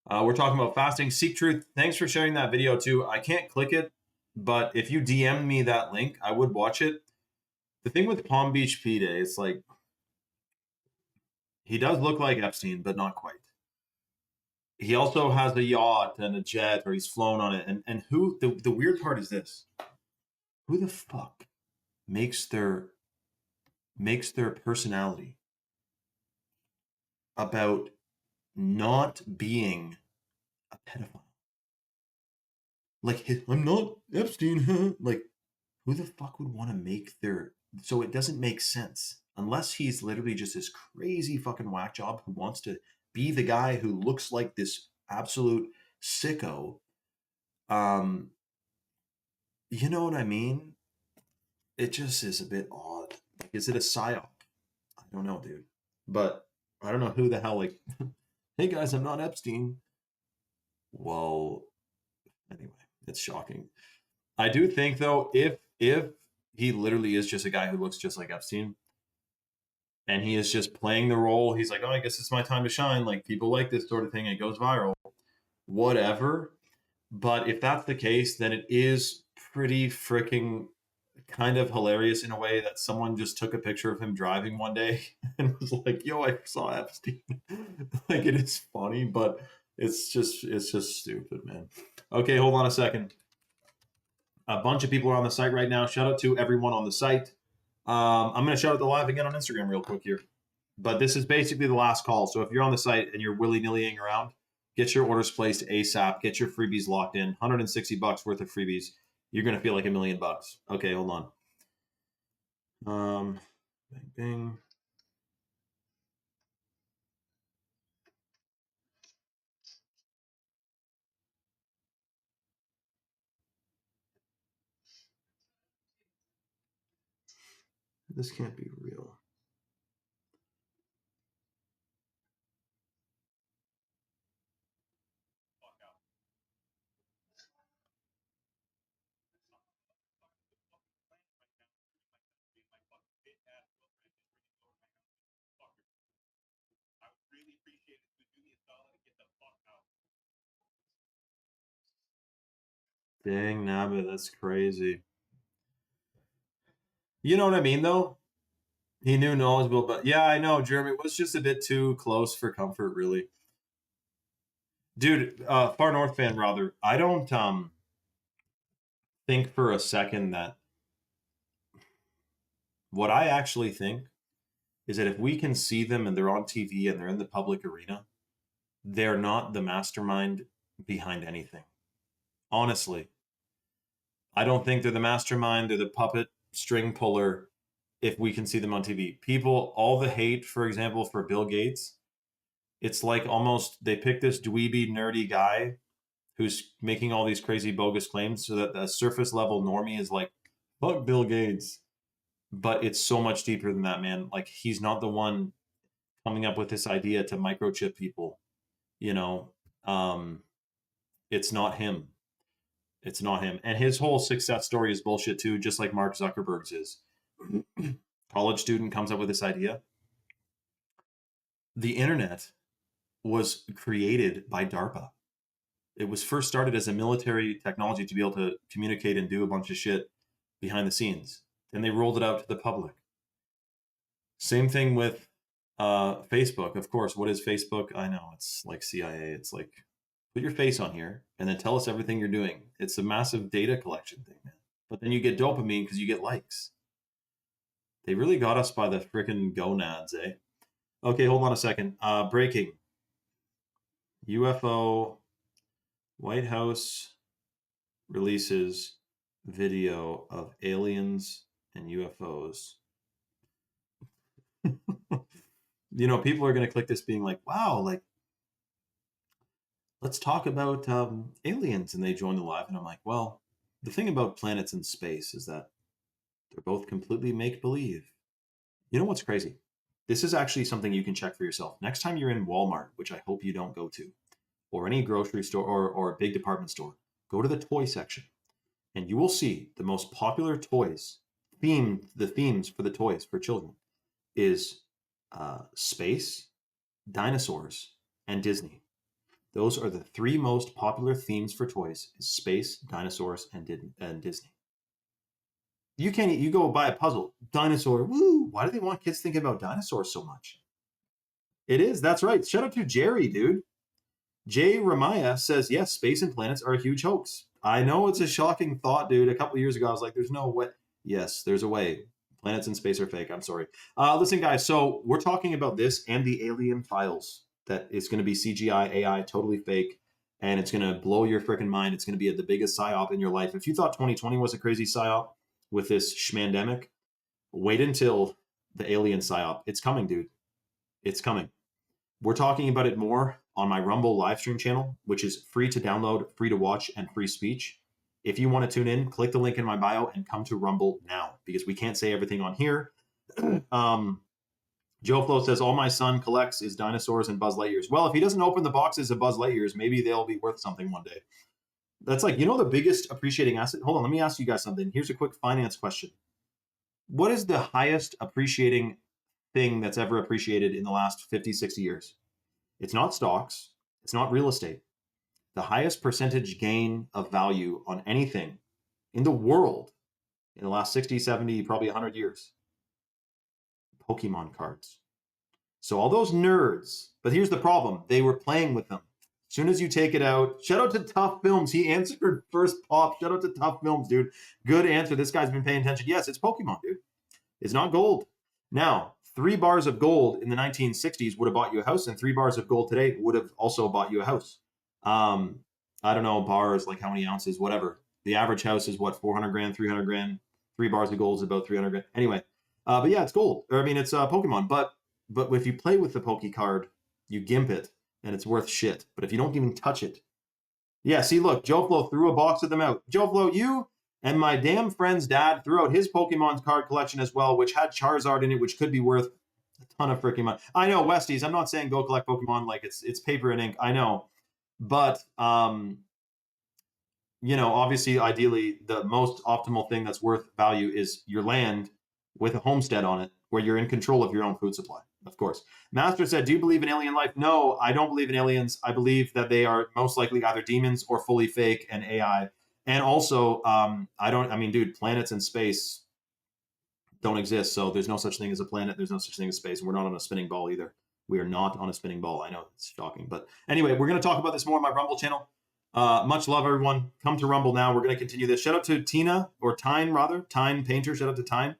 We're talking about fasting. Seek Truth, thanks for sharing that video too. I can't click it, but if you DM me that link, I would watch it. The thing with Palm Beach P-Day, it's like, he does look like Epstein, but not quite. He also has a yacht and a jet, or he's flown on it. And who, the weird part is this. Who the fuck makes their personality about not being a pedophile? Like, I'm not Epstein. Like, who the fuck would want to make their? So it doesn't make sense unless he's literally just this crazy fucking whack job who wants to be the guy who looks like this absolute sicko. Um, you know what I mean? It just is a bit odd. Like, is it a psyop? I don't know, dude. But I don't know who the hell. Like, hey guys, I'm not Epstein. Well, anyway, it's shocking. I do think though, if he literally is just a guy who looks just like Epstein, and he is just playing the role, he's like, oh, I guess it's my time to shine. Like people like this sort of thing. It goes viral, whatever. But if that's the case, then it is pretty freaking kind of hilarious in a way that someone just took a picture of him driving one day and was like, yo, I saw Epstein. Like it is funny, but it's just stupid, man. Okay, hold on a second. A bunch of people are on the site right now. Shout out to everyone on the site. I'm going to shout out the live again on Instagram real quick here. But this is basically the last call. So if you're on the site and you're willy-nillying around, get your orders placed ASAP. Get your freebies locked in. $160 worth of freebies. You're going to feel like $1 million. Okay, hold on. Bang, bang. This can't be real. Dang, nabbit, that's crazy. You know what I mean, though? He knew knowledgeable, but yeah, I know, Jeremy was just a bit too close for comfort, really. Dude, Far North fan, rather. I don't think for a second that what I actually think is that if we can see them and they're on TV and they're in the public arena, they're not the mastermind behind anything. Honestly, I don't think they're the mastermind or the puppet string puller if we can see them on TV. People, all the hate, for example, for Bill Gates, it's like almost they pick this dweeby, nerdy guy who's making all these crazy bogus claims so that the surface level normie is like, fuck Bill Gates. But it's so much deeper than that, man. Like he's not the one coming up with this idea to microchip people, you know. Um, it's not him. It's not him. And his whole success story is bullshit too, just like Mark Zuckerberg's is. College student comes up with this idea. The internet was created by DARPA. It was first started as a military technology to be able to communicate and do a bunch of shit behind the scenes. Then they rolled it out to the public. Same thing with Facebook. Of course, what is Facebook? I know it's like CIA. It's like put your face on here and then tell us everything you're doing. It's a massive data collection thing, man. But then you get dopamine because you get likes. They really got us by the freaking gonads, eh? Okay, hold on a second. Breaking. UFO Whitehouse releases video of aliens and UFOs. You know, people are going to click this being like, wow, like, let's talk about aliens. And they join the live. And I'm like, well, the thing about planets in space is that they're both completely make believe. You know what's crazy? This is actually something you can check for yourself. Next time you're in Walmart, which I hope you don't go to, or any grocery store or a big department store, go to the toy section and you will see the most popular toys, the themes for the toys for children is space, dinosaurs, and Disney. Those are the three most popular themes for toys: is space, dinosaurs, and Disney. You go buy a puzzle, dinosaur, woo! Why do they want kids thinking about dinosaurs so much? It is, that's right. Shout out to Jerry, dude. Jay Ramaya says, yes, space and planets are a huge hoax. I know it's a shocking thought, dude. A couple of years ago, I was like, there's no way. Yes, there's a way. Planets in space are fake. I'm sorry. Listen, guys, so we're talking about this and the alien files that is going to be CGI, AI, totally fake. and it's going to blow your freaking mind. It's going to be the biggest psyop in your life. If you thought 2020 was a crazy psyop with this schmandemic, wait until the alien psyop. It's coming, dude. It's coming. We're talking about it more on my Rumble live stream channel, which is free to download, free to watch, and free speech. If you want to tune in, click the link in my bio and come to Rumble now, because we can't say everything on here. Joe Flo says, all my son collects is dinosaurs and Buzz Lightyears. Well, if he doesn't open the boxes of Buzz Lightyears, maybe they'll be worth something one day. That's like, the biggest appreciating asset? Hold on, let me ask you guys something. Here's a quick finance question. What is the highest appreciating thing that's ever appreciated in the last 50, 60 years? It's not stocks. It's not real estate. The highest percentage gain of value on anything in the world in the last 60, 70, probably 100 years. Pokemon cards. So all those nerds, but here's the problem. They were playing with them. As soon as you take it out, shout out to Tough Films. He answered first pop. Shout out to Tough Films, dude. Good answer. This guy's been paying attention. Yes, it's Pokemon, dude. It's not gold. Now, 3 bars of gold in the 1960s would have bought you a house, and 3 bars of gold today would have also bought you a house. I don't know, bars, like how many ounces, whatever. The average house is what, 400 grand, 300 grand. 3 bars of gold is about 300 grand. Anyway, but yeah, it's gold. It's Pokemon. But if you play with the Poke card, you gimp it, and it's worth shit. But if you don't even touch it. Yeah, see, look, Joe Flo threw a box of them out. Joe Flo, you and my damn friend's dad threw out his Pokemon card collection as well, which had Charizard in it, which could be worth a ton of freaking money. I know, Westies, I'm not saying go collect Pokemon like it's paper and ink. I know. But, obviously, ideally, the most optimal thing that's worth value is your land with a homestead on it, where you're in control of your own food supply, of course. Master said, do you believe in alien life? No, I don't believe in aliens. I believe that they are most likely either demons or fully fake and AI. And also, dude, planets in space don't exist. So there's no such thing as a planet. There's no such thing as space. And we're not on a spinning ball either. We are not on a spinning ball. I know, it's shocking. But anyway, we're going to talk about this more on my Rumble channel. Much love, everyone. Come to Rumble now. We're going to continue this. Shout out to Tina, or Tyne, rather. Tyne Painter. Shout out to Tyne.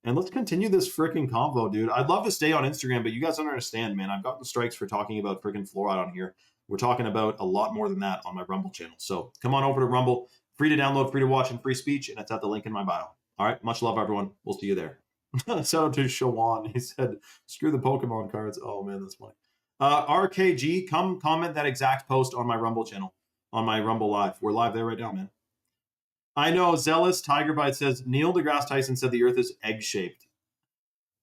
And let's continue this freaking convo, dude. I'd love to stay on Instagram, but you guys don't understand, man. I've gotten strikes for talking about freaking fluoride on here. We're talking about a lot more than that on my Rumble channel. So come on over to Rumble. Free to download, free to watch, and free speech. And it's at the link in my bio. All right. Much love, everyone. We'll see you there. Shout out to Shawan. He said, screw the Pokemon cards. Oh, man, that's funny. RKG, come comment that exact post on my Rumble channel, on my Rumble Live. We're live there right now, man. I know, Zealous Tiger Bite says, Neil deGrasse Tyson said the Earth is egg-shaped.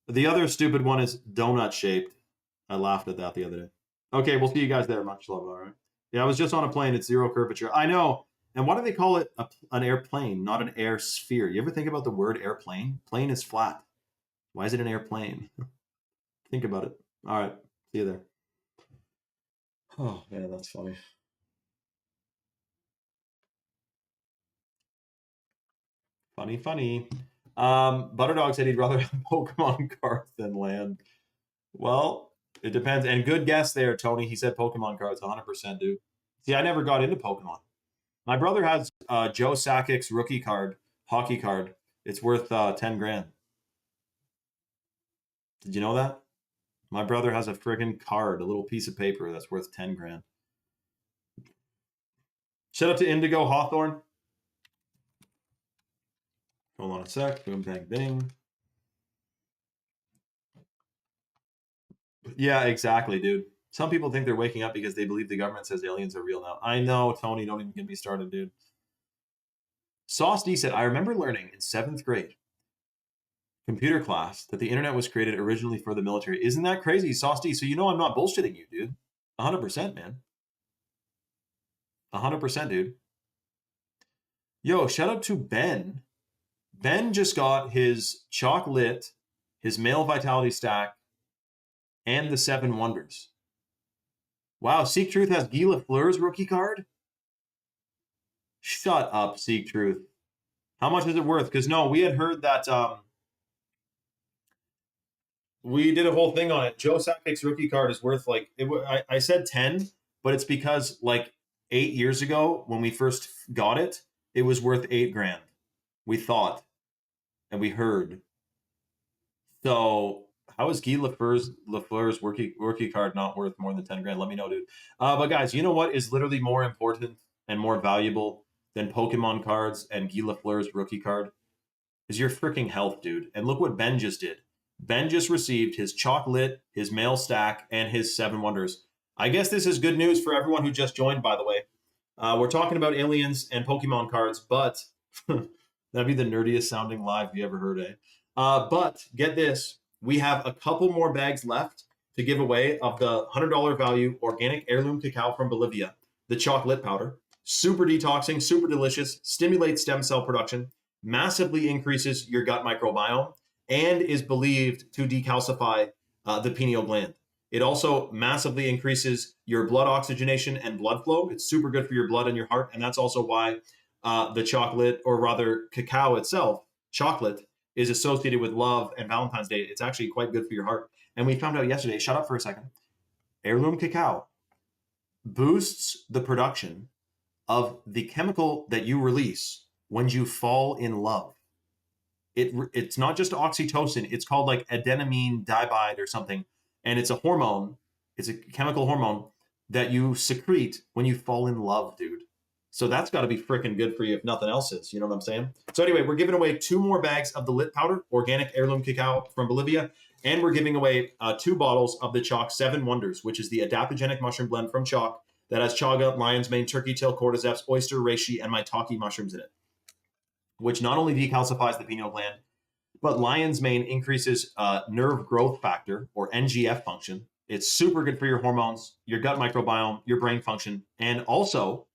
The other stupid one is donut-shaped. I laughed at that the other day. Okay, we'll see you guys there. Much love, all right? Yeah, I was just on a plane. It's zero curvature. I know. And why do they call it an airplane, not an air sphere? You ever think about the word airplane? Plane is flat. Why is it an airplane? Think about it. All right, see you there. Oh, man, that's funny. Funny. Butterdog said he'd rather have Pokemon cards than land. Well, it depends. And good guess there, Tony. He said Pokemon cards, 100%, dude. See, I never got into Pokemon. My brother has Joe Sakic's rookie card, hockey card. It's worth 10 grand. Did you know that? My brother has a friggin' card, a little piece of paper that's worth 10 grand. Shout out to Indigo Hawthorne. Hold on a sec. Boom, bang, bing. Yeah, exactly, dude. Some people think they're waking up because they believe the government says aliens are real now. I know, Tony. Don't even get me started, dude. Sauce D said, I remember learning in 7th grade computer class that the internet was created originally for the military. Isn't that crazy, Sauce D? So you know I'm not bullshitting you, dude. 100%, man. 100%, dude. Yo, shout out to Ben. Ben just got his chocolate, his male vitality stack, and the 7 Wonders. Wow, Seek Truth has Guy Lafleur's rookie card? Shut up, Seek Truth. How much is it worth? Because no, we had heard that we did a whole thing on it. Joe Sakic's rookie card is worth like, I said 10, but it's because like 8 years ago when we first got it, it was worth 8 grand. We thought and we heard. So How is Guy Lafleur's rookie card not worth more than 10 grand? Let me know, dude. But guys, you know what is literally more important and more valuable than Pokemon cards and Guy Lafleur's rookie card? Is your freaking health, dude. And look what Ben just did. Ben just received his chocolate, his mail stack, and his 7 Wonders. I guess this is good news for everyone who just joined, by the way. We're talking about aliens and Pokemon cards, but that'd be the nerdiest sounding live you ever heard, eh? But get this, we have a couple more bags left to give away of the $100 value organic heirloom cacao from Bolivia, the chocolate powder. Super detoxing, super delicious, stimulates stem cell production, massively increases your gut microbiome, and is believed to decalcify the pineal gland. It also massively increases your blood oxygenation and blood flow. It's super good for your blood and your heart. And that's also why the chocolate, or rather cacao itself, chocolate, is associated with love and Valentine's Day. It's actually quite good for your heart. And we found out yesterday, shut up for a second, heirloom cacao boosts the production of the chemical that you release when you fall in love. It's not just oxytocin. It's called like adenamine diamide or something. And it's a hormone. It's a chemical hormone that you secrete when you fall in love, dude. So that's got to be freaking good for you if nothing else is. You know what I'm saying? So anyway, we're giving away 2 more bags of the lit powder, organic heirloom cacao from Bolivia. And we're giving away 2 bottles of the Chalk 7 Wonders, which is the adaptogenic mushroom blend from Chalk that has chaga, lion's mane, turkey tail, cordyceps, oyster, reishi, and maitake mushrooms in it, which not only decalcifies the pineal gland, but lion's mane increases nerve growth factor, or NGF function. It's super good for your hormones, your gut microbiome, your brain function, and also,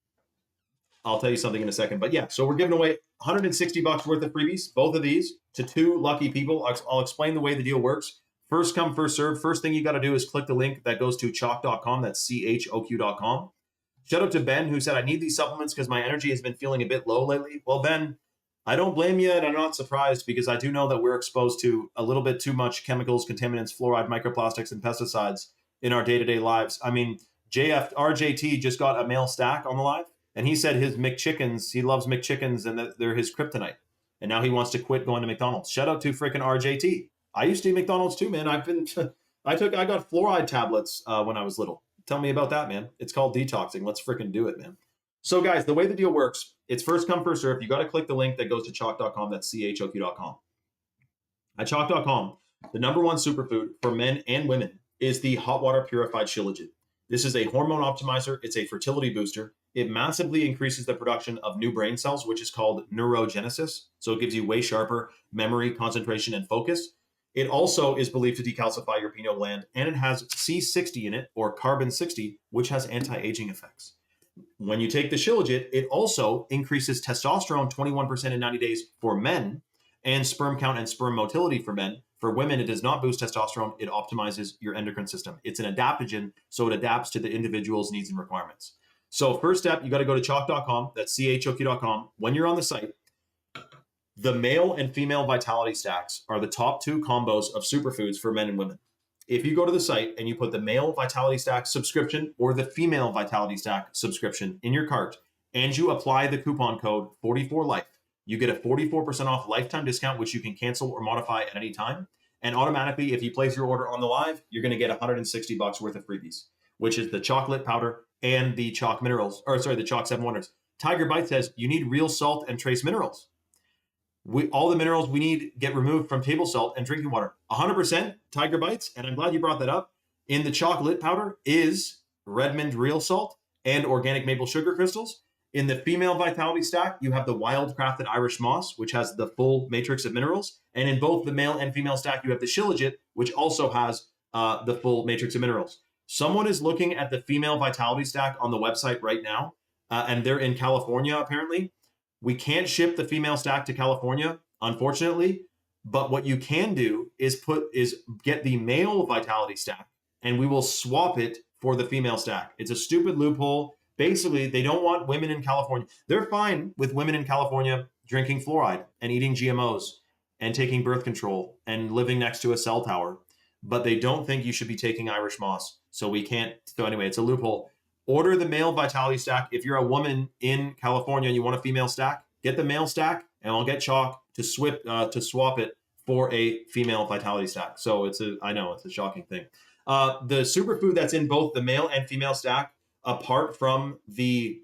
I'll tell you something in a second. But yeah, so we're giving away $160 worth of freebies, both of these, to 2 lucky people. I'll explain the way the deal works. First come, first serve. First thing you got to do is click the link that goes to chalk.com. That's CHOQ.com. Shout out to Ben, who said, I need these supplements because my energy has been feeling a bit low lately. Well, Ben, I don't blame you, and I'm not surprised because I do know that we're exposed to a little bit too much chemicals, contaminants, fluoride, microplastics, and pesticides in our day-to-day lives. I mean, RJT just got a mail stack on the live, and he said his McChickens, he loves McChickens, and that they're his kryptonite. And now he wants to quit going to McDonald's. Shout out to freaking RJT. I used to eat McDonald's too, man. I got fluoride tablets when I was little. Tell me about that, man. It's called detoxing. Let's freaking do it, man. So guys, the way the deal works, it's first come, first serve. You got to click the link that goes to chalk.com. That's CHOQ.com. At chalk.com, the number 1 superfood for men and women is the hot water purified shilajit. This is a hormone optimizer. It's a fertility booster. It massively increases the production of new brain cells, which is called neurogenesis. So it gives you way sharper memory, concentration, and focus. It also is believed to decalcify your pineal gland, and it has C60 in it, or carbon 60, which has anti-aging effects. When you take the shilajit, it also increases testosterone 21% in 90 days for men, and sperm count and sperm motility for men. For women, it does not boost testosterone. It optimizes your endocrine system. It's an adaptogen, so it adapts to the individual's needs and requirements. So first step, you got to go to chalk.com. That's CHOQ.com. When you're on the site, the male and female vitality stacks are the top 2 combos of superfoods for men and women. If you go to the site and you put the male vitality stack subscription or the female vitality stack subscription in your cart, and you apply the coupon code 44life, you get a 44% off lifetime discount, which you can cancel or modify at any time. And automatically, if you place your order on the live, you're going to get $160 worth of freebies, which is the chocolate powder and the chalk minerals, the chalk 7 Wonders. Tiger Bite says you need real salt and trace minerals. All the minerals we need get removed from table salt and drinking water. 100% Tiger Bites, and I'm glad you brought that up. In the chocolate powder is Redmond real salt and organic maple sugar crystals. In the female vitality stack, you have the wild crafted Irish moss, which has the full matrix of minerals. And in both the male and female stack, you have the shilajit, which also has the full matrix of minerals. Someone is looking at the female vitality stack on the website right now, and they're in California, apparently. We can't ship the female stack to California, unfortunately, but what you can do is get the male vitality stack, and we will swap it for the female stack. It's a stupid loophole. Basically, they don't want women in California. They're fine with women in California drinking fluoride and eating GMOs and taking birth control and living next to a cell tower, but they don't think you should be taking Irish moss. So we can't. So anyway, it's a loophole. Order the male vitality stack. If you're a woman in California and you want a female stack, get the male stack, and I'll get Chalk to swap it for a female vitality stack. So I know it's a shocking thing. The superfood that's in both the male and female stack, apart from the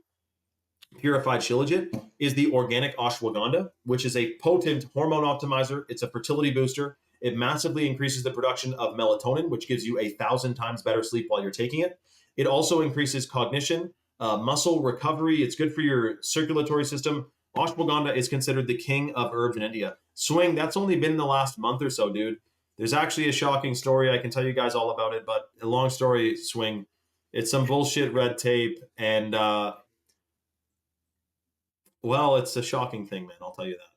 purified shilajit, is the organic ashwagandha, which is a potent hormone optimizer. It's a fertility booster. It massively increases the production of melatonin, which gives you 1,000 times better sleep while you're taking it. It also increases cognition, muscle recovery. It's good for your circulatory system. Ashwagandha is considered the king of herbs in India. Swing, that's only been in the last month or so, dude. There's actually a shocking story. I can tell you guys all about it, but a long story, Swing. It's some bullshit red tape, and well, it's a shocking thing, man. I'll tell you that.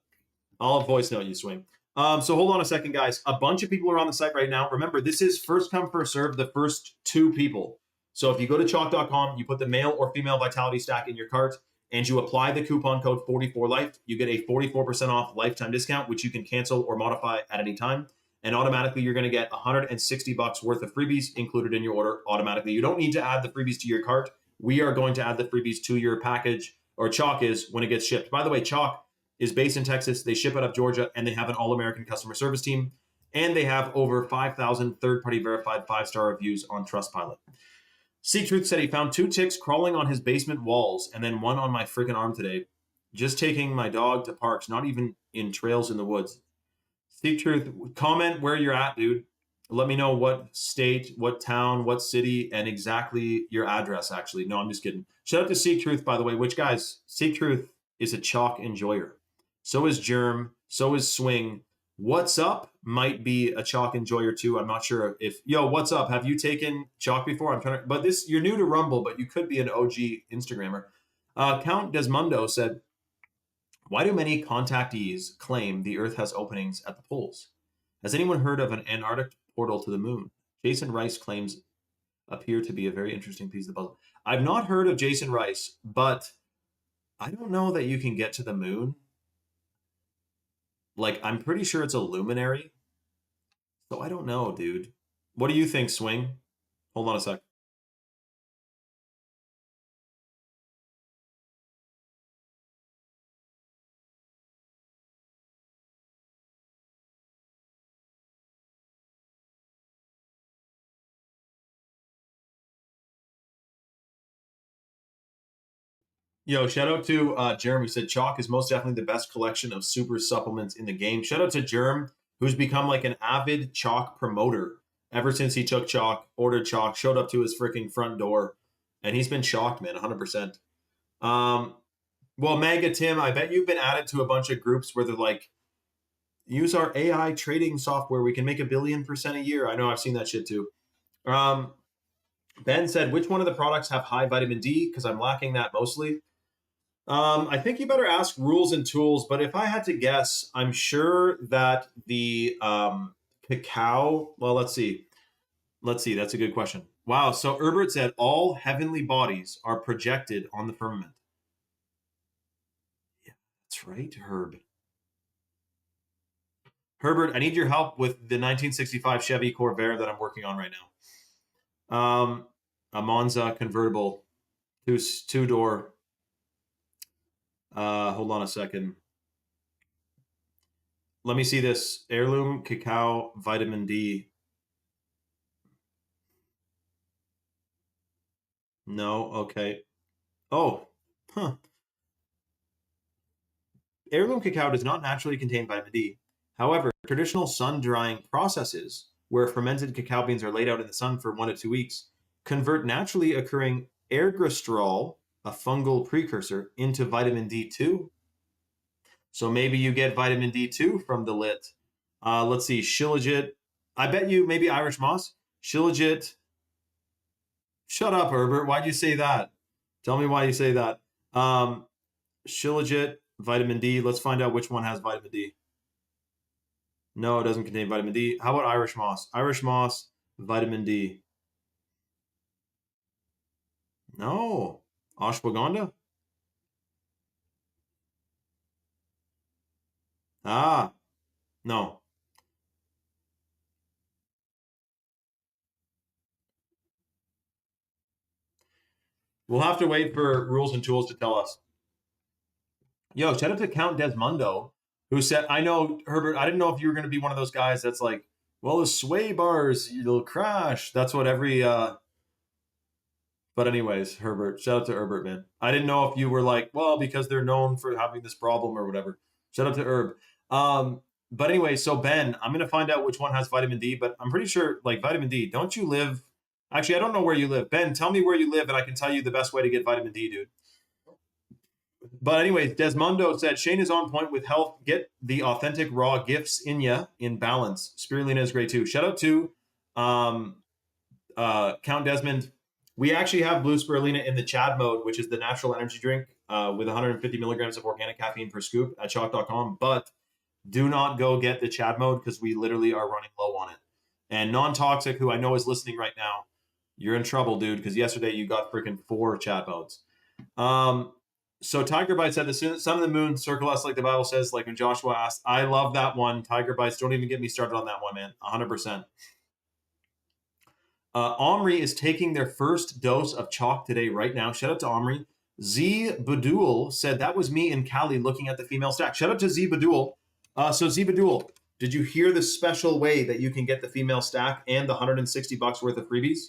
I'll voice note you, Swing. So hold on a second, guys. A bunch of people are on the site right now. Remember, this is first come, first serve, the first 2 people. So if you go to chalk.com, you put the male or female vitality stack in your cart, and you apply the coupon code 44life, you get a 44% off lifetime discount, which you can cancel or modify at any time. And automatically, you're going to get $160 worth of freebies included in your order automatically. You don't need to add the freebies to your cart. We are going to add the freebies to your package, or Chalk is, when it gets shipped. By the way, Chalk is based in Texas. They ship out of Georgia, and they have an all-American customer service team. And they have over 5,000 third-party verified 5-star reviews on Trustpilot. Seek Truth said he found 2 ticks crawling on his basement walls and then 1 on my freaking arm today. Just taking my dog to parks, not even in trails in the woods. Seek Truth, comment where you're at, dude. Let me know what state, what town, what city, and exactly your address, actually. No, I'm just kidding. Shout out to Seek Truth, by the way, which, guys, Seek Truth is a chalk enjoyer. So is Germ. So is Swing. What's Up might be a chalk enjoyer too. I'm not sure if, yo, what's up? Have you taken chalk before? I'm trying to, but this, you're new to Rumble, but you could be an OG Instagrammer. Count Desmondo said, why do many contactees claim the Earth has openings at the poles? Has anyone heard of an Antarctic portal to the moon? Jason Rice claims appear to be a very interesting piece of the puzzle. I've not heard of Jason Rice, but I don't know that you can get to the moon. Like, I'm pretty sure it's a luminary. So I don't know, dude. What do you think, Swing? Hold on a sec. Yo, shout out to Jeremy. Said chalk is most definitely the best collection of super supplements in the game. Shout out to Jerm, who's become like an avid chalk promoter ever since he took chalk, ordered chalk, showed up to his freaking front door, and he's been shocked, man, 100%. Well, Mega Tim, I bet you've been added to a bunch of groups where they're like, use our AI trading software. We can make 1 billion% a year. I know I've seen that shit too. Ben said, which one of the products have high vitamin D? Because I'm lacking that mostly. I think you better ask Rules and Tools, but if I had to guess, I'm sure that the cacao, well, let's see. Let's see. That's a good question. Wow. So Herbert said all heavenly bodies are projected on the firmament. Yeah, that's right, Herb. Herbert, I need your help with the 1965 Chevy Corvair that I'm working on right now. A Monza convertible, two-door. Hold on a second. Let me see this. Heirloom cacao vitamin D. No, okay. Oh, huh. Heirloom cacao does not naturally contain vitamin D. However, traditional sun drying processes, where fermented cacao beans are laid out in the sun for 1 to 2 weeks, convert naturally occurring ergosterol, a fungal precursor, into vitamin D2. So maybe you get vitamin D2 from the lit. Let's see, Shilajit. I bet you maybe Irish moss. Shilajit. Shut up, Herbert. Why'd you say that? Tell me why you say that. Shilajit, vitamin D. Let's find out which one has vitamin D. No, it doesn't contain vitamin D. How about Irish moss? Irish moss, vitamin D. No. Ashwagandha? Ah, no. We'll have to wait for Rules and Tools to tell us. Yo, shout out to Count Desmondo, who said, I know, Herbert, I didn't know if you were going to be one of those guys that's like, well, the sway bars, you'll crash. That's what every, but anyways, Herbert, shout out to Herbert, man. I didn't know if you were like, well, because they're known for having this problem or whatever. Shout out to Herb. But anyway, so Ben, I'm going to find out which one has vitamin D, but I'm pretty sure like vitamin D, don't you live? Actually, I don't know where you live. Ben, tell me where you live and I can tell you the best way to get vitamin D, dude. But anyways, Desmondo said, Shane is on point with health. Get the authentic raw gifts in ya in balance. Spirulina is great too. Shout out to Count Desmond. We actually have blue spirulina in the Chad mode, which is the natural energy drink with 150 milligrams of organic caffeine per scoop at chalk.com. But do not go get the Chad mode because we literally are running low on it. And Non-Toxic, who I know is listening right now, you're in trouble, dude, because yesterday you got freaking 4 Chad modes. So Tiger Bite said, the sun and the moon circle us like the Bible says, like when Joshua asked. I love that one. Tiger Bites, don't even get me started on that one, man. 100%. Omri is taking their first dose of chalk today, right now. Shout out to Omri. Z Badul said, that was me in Cali looking at the female stack. Shout out to Z Badul. So Z Badul, did you hear the special way that you can get the female stack and the $160 worth of freebies?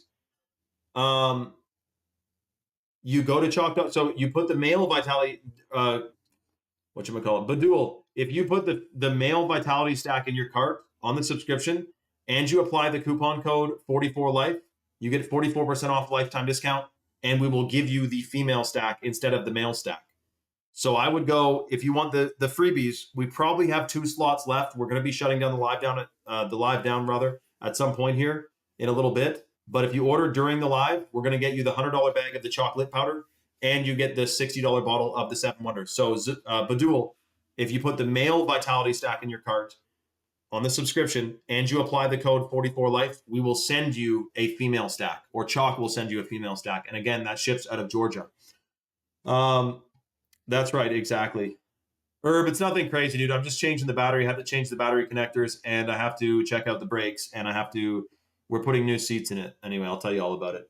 You go to chalk. So you put the male vitality, Badul. If you put the male vitality stack in your cart on the subscription and you apply the coupon code 44life, you get 44% off lifetime discount, and we will give you the female stack instead of the male stack. So I would go, if you want the freebies, we probably have 2 slots left. We're going to be shutting down the live down at some point here in a little bit. But if you order during the live, we're going to get you the $100 bag of the chocolate powder, and you get the $60 bottle of the 7 Wonders. So Badul, if you put the male vitality stack in your cart on the subscription and you apply the code 44life, we will send you a female stack, or Chalk will send you a female stack. And again, that ships out of Georgia. That's right, exactly. Herb, it's nothing crazy, dude. I'm just changing the battery. I have to change the battery connectors, and I have to check out the brakes, and we're putting new seats in it. Anyway, I'll tell you all about it.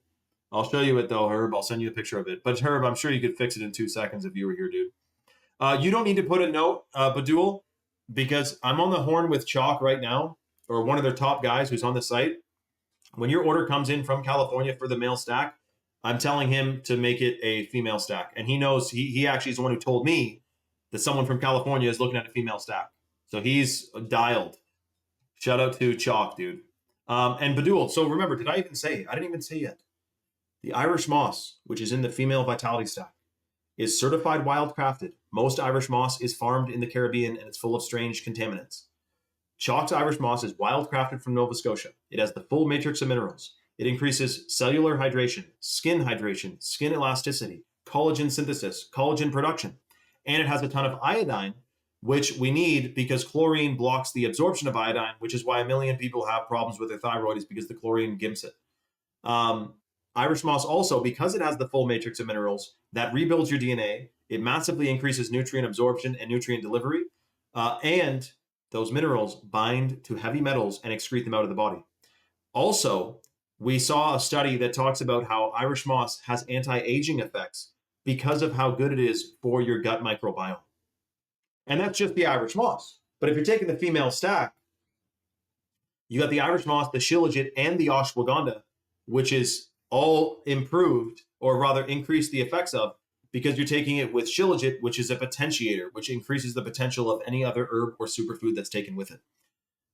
I'll show you it though, Herb. I'll send you a picture of it. But Herb, I'm sure you could fix it in 2 seconds if you were here, dude. You don't need to put a note, Badul, because I'm on the horn with Chalk right now, or one of their top guys who's on the site. When your order comes in from California for the male stack, I'm telling him to make it a female stack. And he knows, he actually is the one who told me that someone from California is looking at a female stack. So he's dialed. Shout out to Chalk, dude. And Badul, so remember, I didn't even say yet. The Irish moss, which is in the female vitality stack, is certified wildcrafted. Most Irish moss is farmed in the Caribbean, and it's full of strange contaminants. Chalk's Irish moss is wildcrafted from Nova Scotia. It has the full matrix of minerals. It increases cellular hydration, skin elasticity, collagen synthesis, collagen production. And it has a ton of iodine, which we need because chlorine blocks the absorption of iodine, which is why 1 million people have problems with their thyroid, is because the chlorine gimps it. Irish moss also, because it has the full matrix of minerals, that rebuilds your DNA. It massively increases nutrient absorption and nutrient delivery. And those minerals bind to heavy metals and excrete them out of the body. Also, we saw a study that talks about how Irish moss has anti-aging effects because of how good it is for your gut microbiome. And that's just the Irish moss. But if you're taking the female stack, you got the Irish moss, the shilajit, and the ashwagandha, which is all improved, or rather increase the effects of, because you're taking it with shilajit, which is a potentiator, which increases the potential of any other herb or superfood that's taken with it.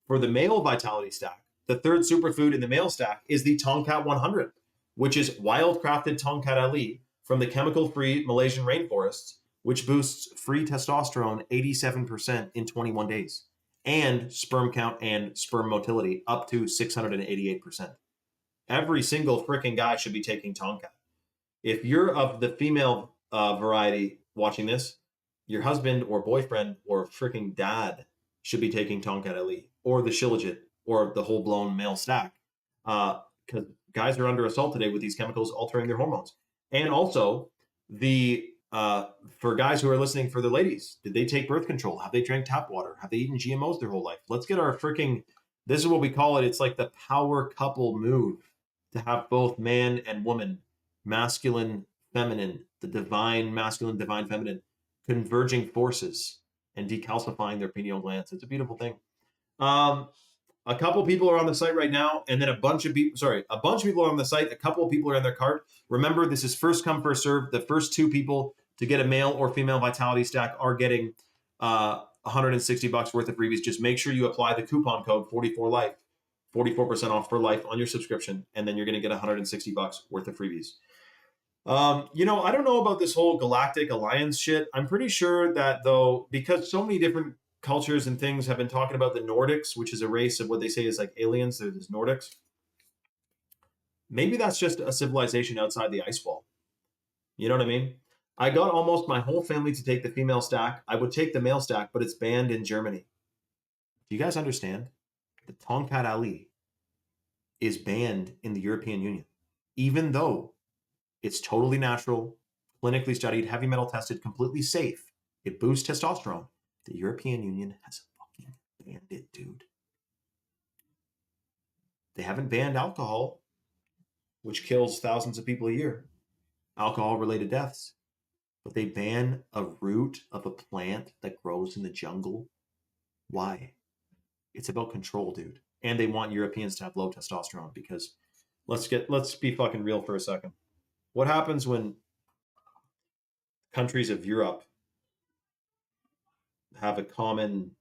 For the male vitality stack, the third superfood in the male stack is the Tongkat 100, which is wildcrafted Tongkat Ali from the chemical-free Malaysian rainforests, which boosts free testosterone 87% in 21 days, and sperm count and sperm motility up to 688%. Every single freaking guy should be taking Tongkat. If you're of the female variety watching this, your husband or boyfriend or freaking dad should be taking Tongkat Ali or the shilajit or the whole-blown male stack, because guys are under assault today with these chemicals altering their hormones. And also, for guys who are listening, for the ladies, did they take birth control? Have they drank tap water? Have they eaten GMOs their whole life? Let's get our freaking, this is what we call it. It's like the power couple move, to have both man and woman, masculine, feminine, the divine masculine, divine feminine, converging forces and decalcifying their pineal glands. It's a beautiful thing. A couple people are on the site right now, and then a bunch of people are on the site. A couple of people are in their cart. Remember, this is first come, first serve. The first 2 people to get a male or female vitality stack are getting $160 worth of freebies. Just make sure you apply the coupon code 44life, 44% off for life on your subscription, and then you're going to get $160 worth of freebies. I don't know about this whole Galactic Alliance shit. I'm pretty sure that, though, because so many different cultures and things have been talking about the Nordics, which is a race of what they say is like aliens. There's Nordics. Maybe that's just a civilization outside the ice wall. You know what I mean? I got almost my whole family to take the female stack. I would take the male stack, but it's banned in Germany. Do you guys understand? The Tongkat Ali is banned in the European Union, even though it's totally natural, clinically studied, heavy metal tested, completely safe. It boosts testosterone. The European Union has fucking banned it, dude. They haven't banned alcohol, which kills thousands of people a year, alcohol-related deaths. But they ban a root of a plant that grows in the jungle. Why? It's about control, dude. And they want Europeans to have low testosterone because let's be fucking real for a second. What happens when countries of Europe have a common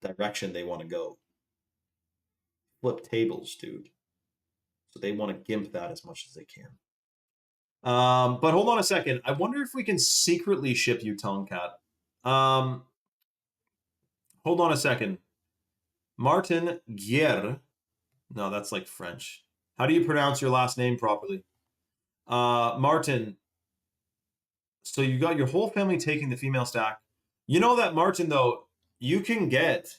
direction they want to go? Flip tables, dude. So they want to gimp that as much as they can. But hold on a second. I wonder if we can secretly ship you Tongkat. Hold on a second. Martin Guerre. No, that's like French. How do you pronounce your last name properly? Martin. So you got your whole family taking the female stack. You know that, Martin, though, you can get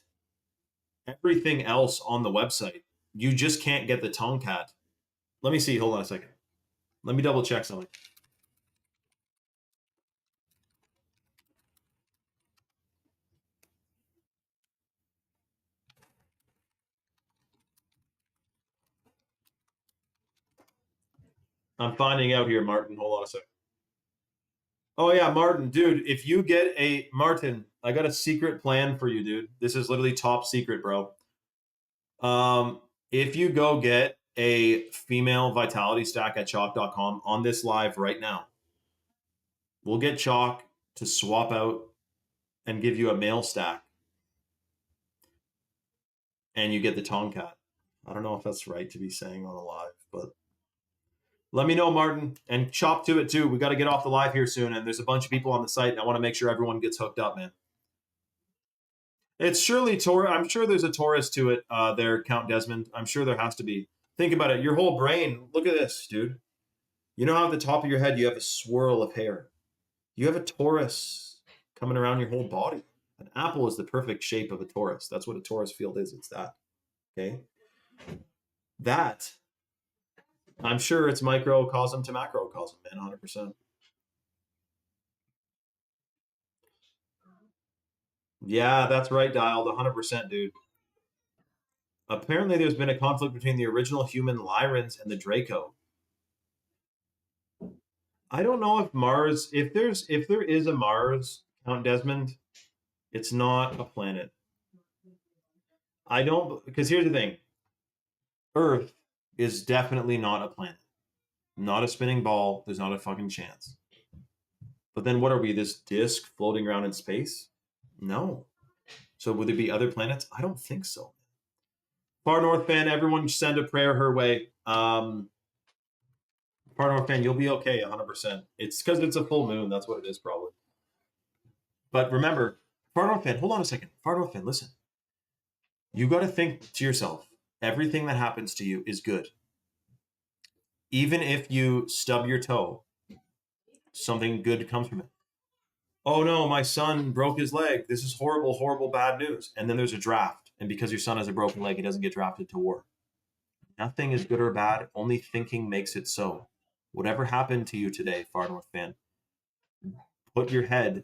everything else on the website. You just can't get the Tongkat. Let me see. Hold on a second. Let me double check something. I'm finding out here, Martin. Hold on a second. Oh, yeah, Martin. Dude, if you get a... Martin, I got a secret plan for you, dude. This is literally top secret, bro. If you go get a female vitality stack at chalk.com on this live right now, we'll get Chalk to swap out and give you a male stack. And you get the Tongkat. I don't know if that's right to be saying on a live, but let me know, Martin. And Chop to it, too. We got to get off the live here soon, and there's a bunch of people on the site, and I want to make sure everyone gets hooked up, man. It's surely Taurus. I'm sure there's a Taurus to it there, Count Desmond. I'm sure there has to be. Think about it. Your whole brain, look at this, dude. You know how at the top of your head you have a swirl of hair? You have a Taurus coming around your whole body. An apple is the perfect shape of a Taurus. That's what a Taurus field is. It's that. Okay? That, I'm sure it's microcosm to macrocosm, man, 100%. Yeah, that's right, Dialed, 100%, dude. Apparently, there's been a conflict between the original human Lyrans and the Draco. I don't know if Mars, if there is a Mars, Count Desmond, it's not a planet. I don't, because here's the thing. Earth is definitely not a planet. Not a spinning ball. There's not a fucking chance. But then what are we, this disk floating around in space? No. So would there be other planets? I don't think so. Far North fan, everyone send a prayer her way. Far North fan, you'll be okay 100%. It's because it's a full moon. That's what it is, probably. But remember, Far North fan, hold on a second. Far North fan, listen. You got to think to yourself, everything that happens to you is good. Even if you stub your toe, something good comes from it. Oh no, my son broke his leg. This is horrible, horrible, bad news. And then there's a draft. And because your son has a broken leg, he doesn't get drafted to war. Nothing is good or bad. Only thinking makes it so. Whatever happened to you today, Far North fan, put your head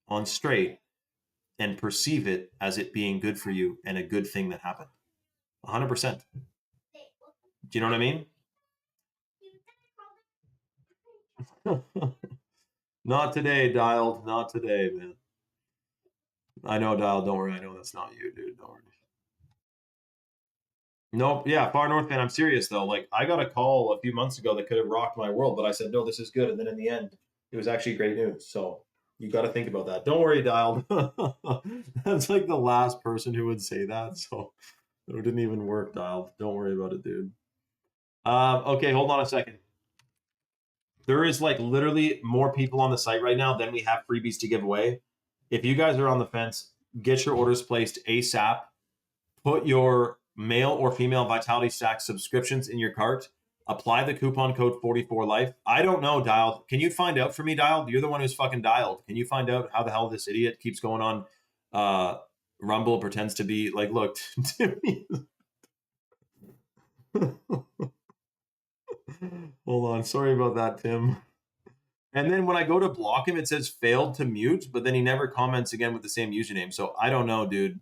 on straight and perceive it as it being good for you and a good thing that happened. 100%. Do you know what I mean? Not today, Dialed. Not today, man. I know, Dial. Don't worry. I know that's not you, dude. Don't worry. Nope. Yeah, Far North fan. I'm serious though. Like I got a call a few months ago that could have rocked my world, but I said no, this is good. And then in the end, it was actually great news. So you got to think about that. Don't worry, Dial. That's like the last person who would say that. So it didn't even work, Dial. Don't worry about it, dude. Okay, hold on a second. There is like literally more people on the site right now than we have freebies to give away. If you guys are on the fence, get your orders placed ASAP. Put your male or female Vitality Stack subscriptions in your cart. Apply the coupon code 44life. I don't know, Dialed. Can you find out for me, Dialed? You're the one who's fucking dialed. Can you find out how the hell this idiot keeps going on Rumble, pretends to be like, look, Timmy. Hold on. Sorry about that, Tim. And then when I go to block him, it says failed to mute, but then he never comments again with the same username. So I don't know, dude.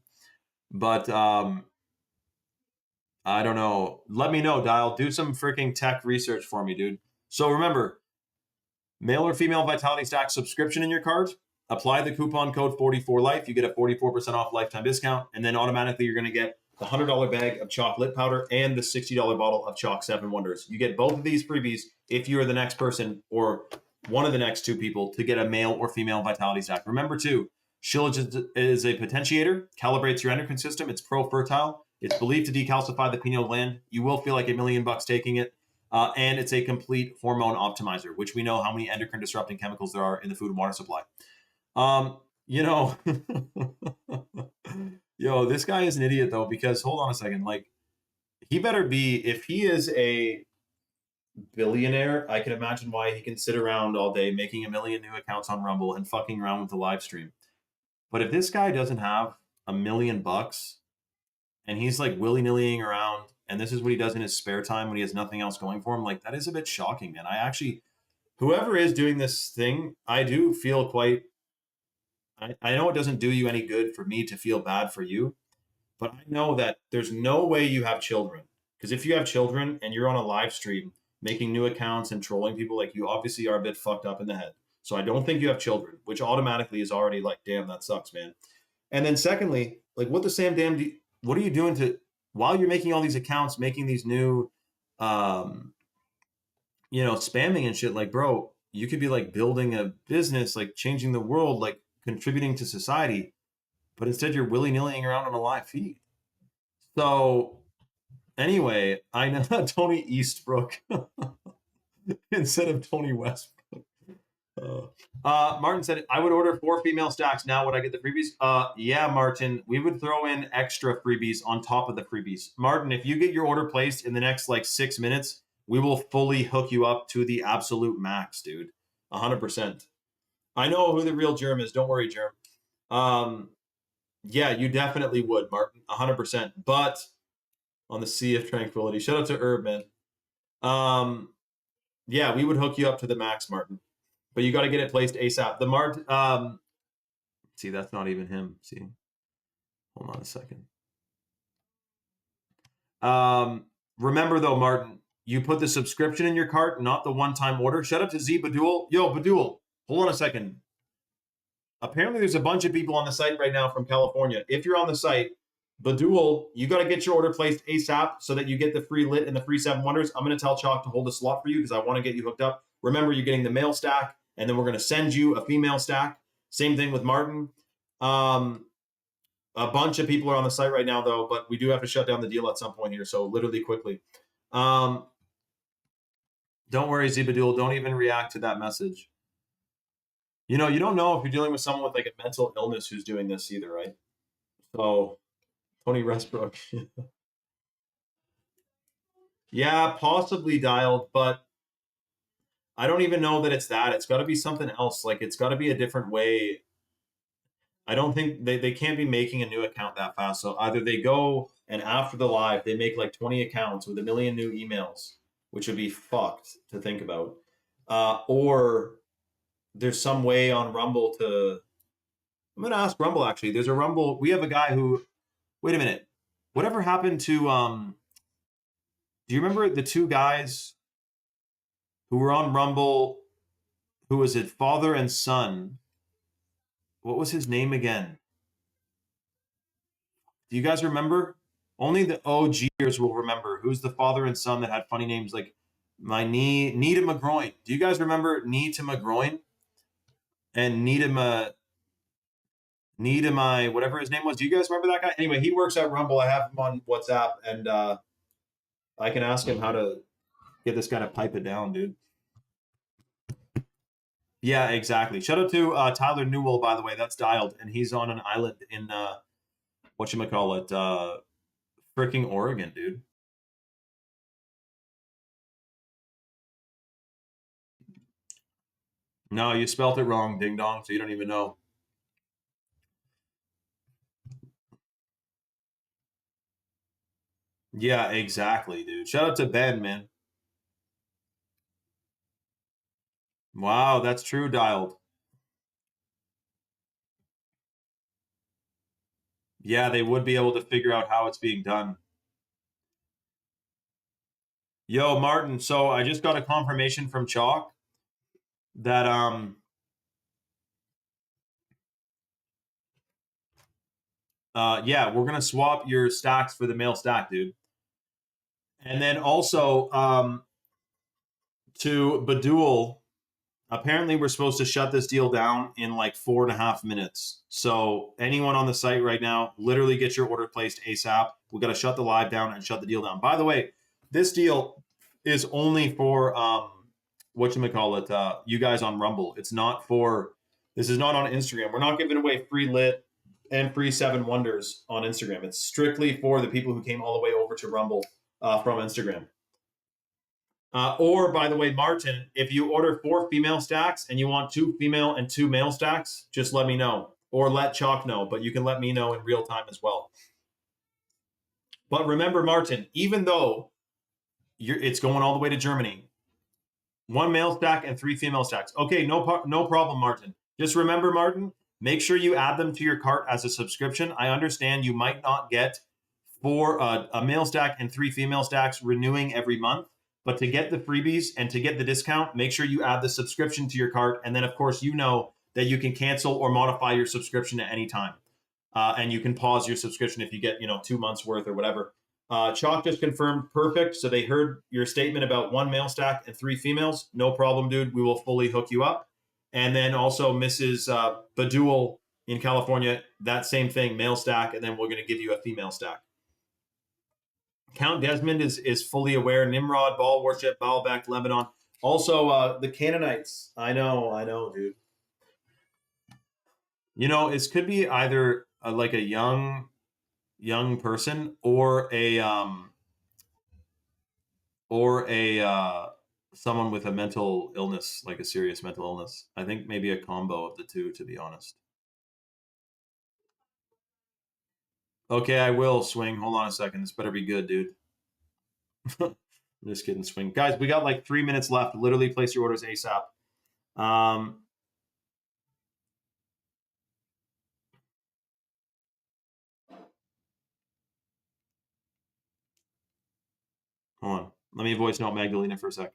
But I don't know. Let me know, Dial. Do some freaking tech research for me, dude. So remember, male or female Vitality Stack subscription in your cart. Apply the coupon code 44life. You get a 44% off lifetime discount. And then automatically you're going to get the $100 bag of chocolate powder and the $60 bottle of Chalk 7 Wonders. You get both of these freebies if you are the next person or one of the next two people to get a male or female Vitality Stack. Remember, too, Shillage is a potentiator, calibrates your endocrine system. It's pro-fertile. It's believed to decalcify the pineal gland. You will feel like $1 million taking it. And it's a complete hormone optimizer, which we know how many endocrine disrupting chemicals there are in the food and water supply. You know, yo, this guy is an idiot though, because hold on a second, like he better be, if he is a billionaire, I can imagine why he can sit around all day making 1 million new accounts on Rumble and fucking around with the live stream. But if this guy doesn't have $1 million and he's like willy-nillying around, and this is what he does in his spare time when he has nothing else going for him, like that is a bit shocking, man. I actually, whoever is doing this thing, I do feel quite, I know it doesn't do you any good for me to feel bad for you, but I know that there's no way you have children. Because if you have children and you're on a live stream making new accounts and trolling people, like you obviously are a bit fucked up in the head. So I don't think you have children, which automatically is already like, damn, that sucks, man. And then secondly, like what the Sam damn, what are you doing to, while you're making all these accounts, making these new, spamming and shit, like, bro, you could be like building a business, like changing the world, like contributing to society, but instead you're willy-nillying around on a live feed. So anyway, I know Tony Eastbrook instead of Tony Westbrook. Martin said, I would order 4 female stacks. Now would I get the freebies? Yeah, Martin, we would throw in extra freebies on top of the freebies. Martin, if you get your order placed in the next like 6 minutes, we will fully hook you up to the absolute max, dude. 100%. I know who the real Germ is. Don't worry, Germ. Yeah, you definitely would, Martin. 100%. But on the Sea of Tranquility. Shout out to Herb, man. Yeah, we would hook you up to the max, Martin. But you got to get it placed ASAP. The see, that's not even him. See, hold on a second. Remember though, Martin, you put the subscription in your cart, not the one-time order. Shout out to Z Badul. Yo, Badul, hold on a second. Apparently, there's a bunch of people on the site right now from California. If you're on the site, Badul, you got to get your order placed ASAP so that you get the free lit and the free 7 Wonders. I'm going to tell Chalk to hold a slot for you because I want to get you hooked up. Remember, you're getting the male stack, and then we're going to send you a female stack. Same thing with Martin. A bunch of people are on the site right now, though, but we do have to shut down the deal at some point here, so literally quickly. Don't worry, Zibadul. Don't even react to that message. You know, you don't know if you're dealing with someone with like a mental illness who's doing this either, right? So, Tony Westbrook. Yeah, possibly dialed, but I don't even know that it's that. It's got to be something else. Like, it's got to be a different way. I don't think they can't be making a new account that fast. So either they go and after the live, they make like 20 accounts with 1 million new emails, which would be fucked to think about. Or there's some way on Rumble to, I'm going to ask Rumble actually. There's a Rumble. We have a guy who, wait a minute. Whatever happened to, do you remember the 2 guys who were on Rumble? Who was it? Father and son. What was his name again? Do you guys remember? Only the OGers will remember. Who's the father and son that had funny names like my knee to McGroin? Do you guys remember knee to McGroin and knee to my whatever his name was? Do you guys remember that guy? Anyway, he works at Rumble. I have him on WhatsApp, and I can ask him how to get this guy to pipe it down, dude. Yeah, exactly. Shout out to Tyler Newell, by the way. That's dialed, and he's on an island in whatchamacallit, freaking Oregon, dude. No, you spelt it wrong, ding dong, so you don't even know. Yeah, exactly, dude. Shout out to Ben, man. Wow, that's true, dialed. Yeah, they would be able to figure out how it's being done. Yo, Martin, so I just got a confirmation from Chalk that yeah, we're gonna swap your stacks for the male stack, dude. And then also to Badul, apparently we're supposed to shut this deal down in like 4.5 minutes. So anyone on the site right now, literally get your order placed ASAP. We got to shut the live down and shut the deal down. By the way, this deal is only for whatchamacallit, you guys on Rumble. It's not for, this is not on Instagram. We're not giving away free lit and free 7 wonders on Instagram. It's strictly for the people who came all the way over to Rumble from Instagram. Or, by the way, Martin, if you order 4 female stacks and you want 2 female and 2 male stacks, just let me know. Or let Chalk know, but you can let me know in real time as well. But remember, Martin, even though it's going all the way to Germany, 1 male stack and 3 female stacks. Okay, no problem, Martin. Just remember, Martin, make sure you add them to your cart as a subscription. I understand you might not get 4 a male stack and 3 female stacks renewing every month. But to get the freebies and to get the discount, make sure you add the subscription to your cart. And then, of course, you know that you can cancel or modify your subscription at any time. And you can pause your subscription if you get, 2 months worth or whatever. Chalk just confirmed perfect. So they heard your statement about 1 male stack and 3 females. No problem, dude. We will fully hook you up. And then also Mrs. Badul in California, that same thing, male stack. And then we're going to give you a female stack. Count Desmond is fully aware. Nimrod, Baal Worship, Baalbek, Lebanon. Also, the Canaanites. I know, dude. It could be either like a young person or a someone with a mental illness, like a serious mental illness. I think maybe a combo of the two, to be honest. Okay, I will swing. Hold on a second. This better be good, dude. I'm just kidding, swing. Guys, we got like 3 minutes left. Literally place your orders ASAP. Hold on. Let me voice note Magdalena for a sec.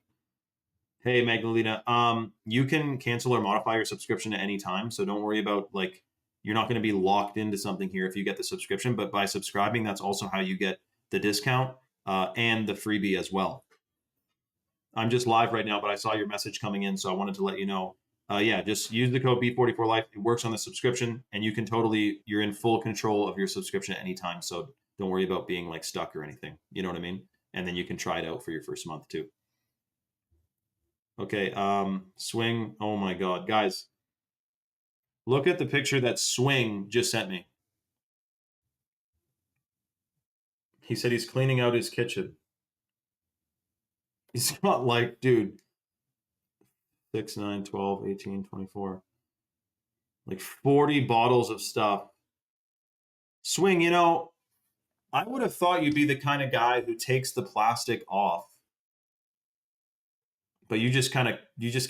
Hey, Magdalena. You can cancel or modify your subscription at any time. So don't worry about you're not going to be locked into something here if you get the subscription. But by subscribing, that's also how you get the discount and the freebie as well. I'm just live right now, but I saw your message coming in, so I wanted to let you know. Yeah, just use the code B44Life. It works on the subscription, and you're in full control of your subscription at any time. So don't worry about being stuck or anything. You know what I mean? And then you can try it out for your first month too. Okay, Swing. Oh my God, guys. Look at the picture that Swing just sent me. He said he's cleaning out his kitchen. He's got dude, 6, 9, 12, 18, 24. 40 bottles of stuff. Swing, I would have thought you'd be the kind of guy who takes the plastic off. But you just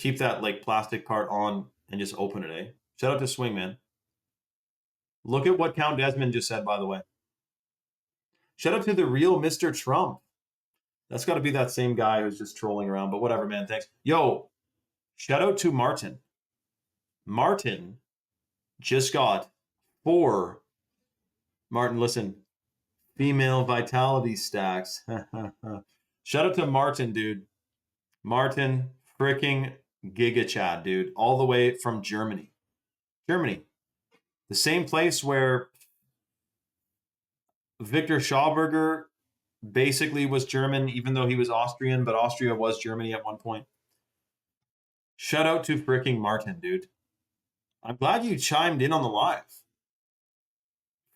keep that plastic part on and just open it, eh? Shout out to Swing, man. Look at what Count Desmond just said, by the way. Shout out to the real Mr. Trump. That's got to be that same guy who's just trolling around, but whatever, man. Thanks. Yo, shout out to Martin. Martin just got 4. Martin, listen. Female vitality stacks. Shout out to Martin, dude. Martin freaking Giga Chad, dude. All the way from Germany. Germany. The same place where Victor Schauberger basically was German, even though he was Austrian, but Austria was Germany at one point. Shout out to freaking Martin, dude. I'm glad you chimed in on the live.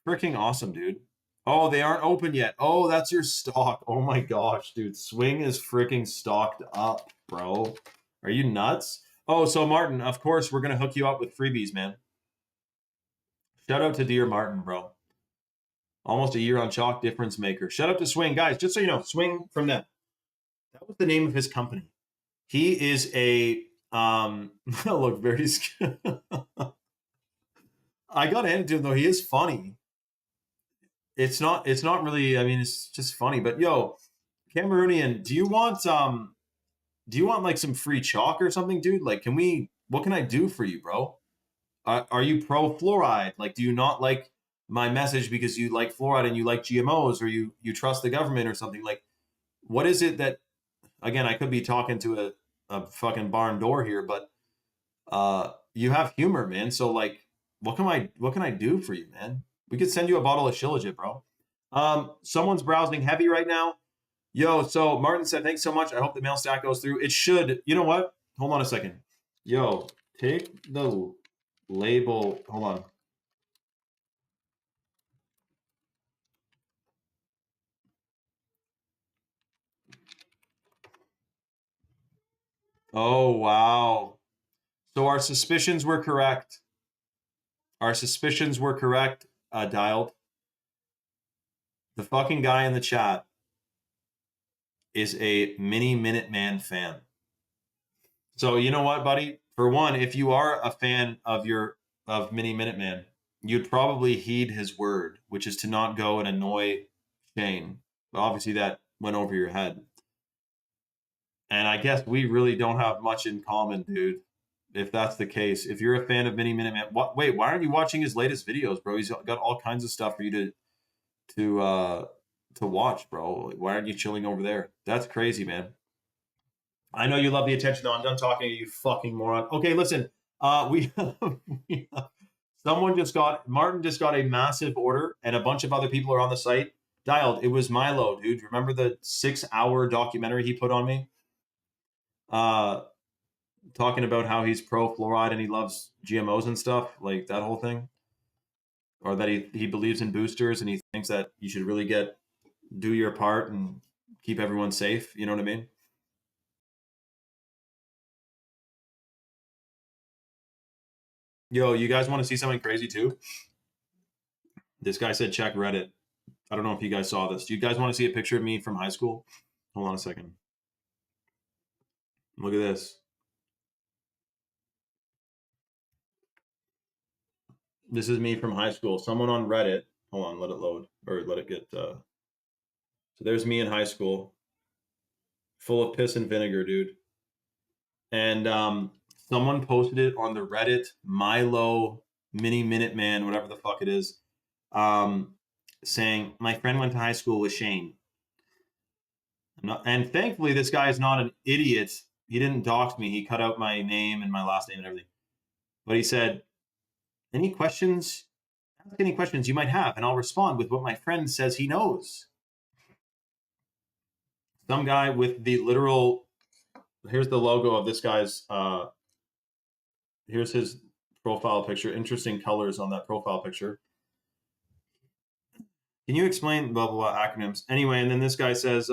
Freaking awesome, dude. Oh, they aren't open yet. Oh, that's your stock. Oh my gosh, dude. Swing is freaking stocked up, bro. Are you nuts? Oh, so Martin, of course, we're going to hook you up with freebies, man. Shout out to Dear Martin, bro. Almost a year on chalk, difference maker. Shout out to Swing. Guys, just so you know, Swing from Net. That was the name of his company. He is a, look, very, I got to hand it to him, though. He is funny. It's not really, I mean, it's just funny. But yo, Cameroonian, do you want like some free chalk or something, dude? Like, what can I do for you, bro? Are you pro fluoride? Like, do you not like my message because you like fluoride and you like GMOs, or you trust the government or something? Like, what is it that, again, I could be talking to a fucking barn door here, but you have humor, man. So like, what can I do for you, man? We could send you a bottle of Shilajit, bro. Someone's browsing heavy right now. Yo, so Martin said, thanks so much. I hope the mail stack goes through. It should. You know what? Hold on a second. Yo, take the label. Hold on. Oh, wow. So our suspicions were correct. Our suspicions were correct, Dialed. The fucking guy in the chat is a Mini Minuteman fan. So you know what, buddy? For one, if you are a fan of Mini Minuteman, you'd probably heed his word, which is to not go and annoy Shane. But obviously that went over your head. And I guess we really don't have much in common, dude. If that's the case, if you're a fan of Mini Minuteman, wait, why aren't you watching his latest videos, bro? He's got all kinds of stuff for you to watch, bro. Why aren't you chilling over there? That's crazy, man. I know you love the attention, though. I'm done talking to you, fucking moron. Okay, listen. We Martin just got a massive order, and a bunch of other people are on the site. Dialed. It was Milo, dude. Remember the 6-hour documentary he put on me? Talking about how he's pro fluoride and he loves GMOs and stuff, like that whole thing, or that he believes in boosters and he thinks that you should really do your part and keep everyone safe. You know what I mean? Yo, you guys want to see something crazy too? This guy said check Reddit. I don't know if you guys saw this. Do you guys want to see a picture of me from high school? Hold on a second. Look at this. This is me from high school. Someone on Reddit. Hold on, let it load or let it get. So there's me in high school, full of piss and vinegar, dude. And someone posted it on the Reddit Milo Mini Minuteman, whatever the fuck it is, saying my friend went to high school with Shane. And thankfully, this guy is not an idiot. He didn't dox me. He cut out my name and my last name and everything. But he said, any questions? Ask any questions you might have, and I'll respond with what my friend says he knows. Some guy with the literal, here's the logo of this guy's, here's his profile picture. Interesting colors on that profile picture. Can you explain blah, blah, blah, acronyms? Anyway, and then this guy says,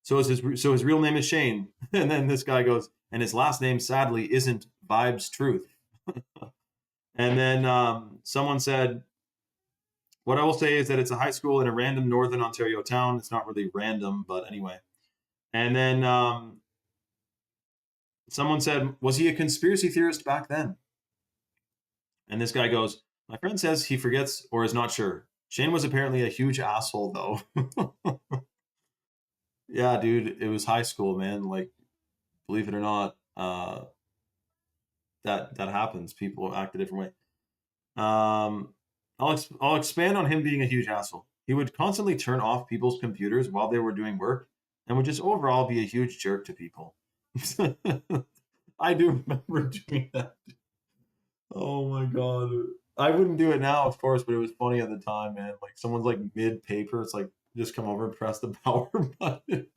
so his real name is Shane. And then this guy goes, and his last name, sadly, isn't Vibes Truth. And then someone said, what I will say is that it's a high school in a random Northern Ontario town. It's not really random, but anyway. And then someone said, was he a conspiracy theorist back then? And this guy goes, my friend says he forgets or is not sure. Shane was apparently a huge asshole, though. Yeah, dude, it was high school, man. Like, believe it or not, that happens. People act a different way. I'll expand on him being a huge asshole. he would constantly turn off people's computers while they were doing work and would just overall be a huge jerk to people. I do remember doing that. Oh my god. I wouldn't do it now, of course, but it was funny at the time, man. Like someone's like mid paper, it's like just come over and press the power button.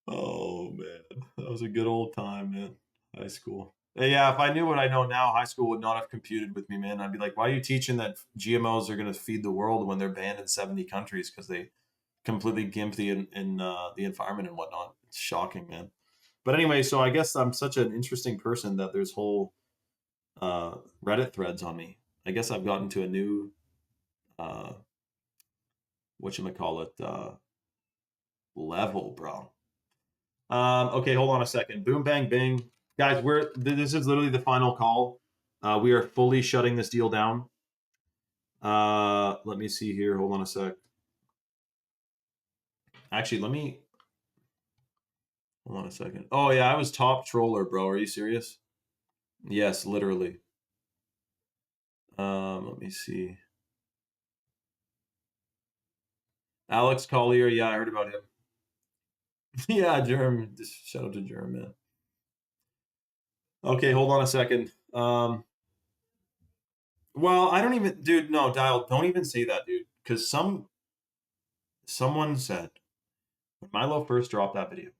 Oh man, that was a good old time, man. High school. Yeah, if I knew what I know now, high school would not have computed with me, man. I'd be like, why are you teaching that GMOs are going to feed the world when they're banned in 70 countries because they completely gimp the environment and whatnot? It's shocking, man. But anyway, so I guess I'm such an interesting person that there's whole Reddit threads on me. I guess I've gotten to a new whatchamacallit level, bro. Okay, hold on a second. Boom, bang, bing. Guys, this is literally the final call. We are fully shutting this deal down. Let me see here. Hold on a sec. Actually, hold on a second. Oh yeah, I was top troller, bro. Are you serious? Yes, literally. Let me see. Alex Collier, yeah, I heard about him. Yeah, Germ. Just shout out to Germ, man. Okay, hold on a second. Well, I don't even, dude. No, Dial. Don't even say that, dude. Because someone said when Milo first dropped that video,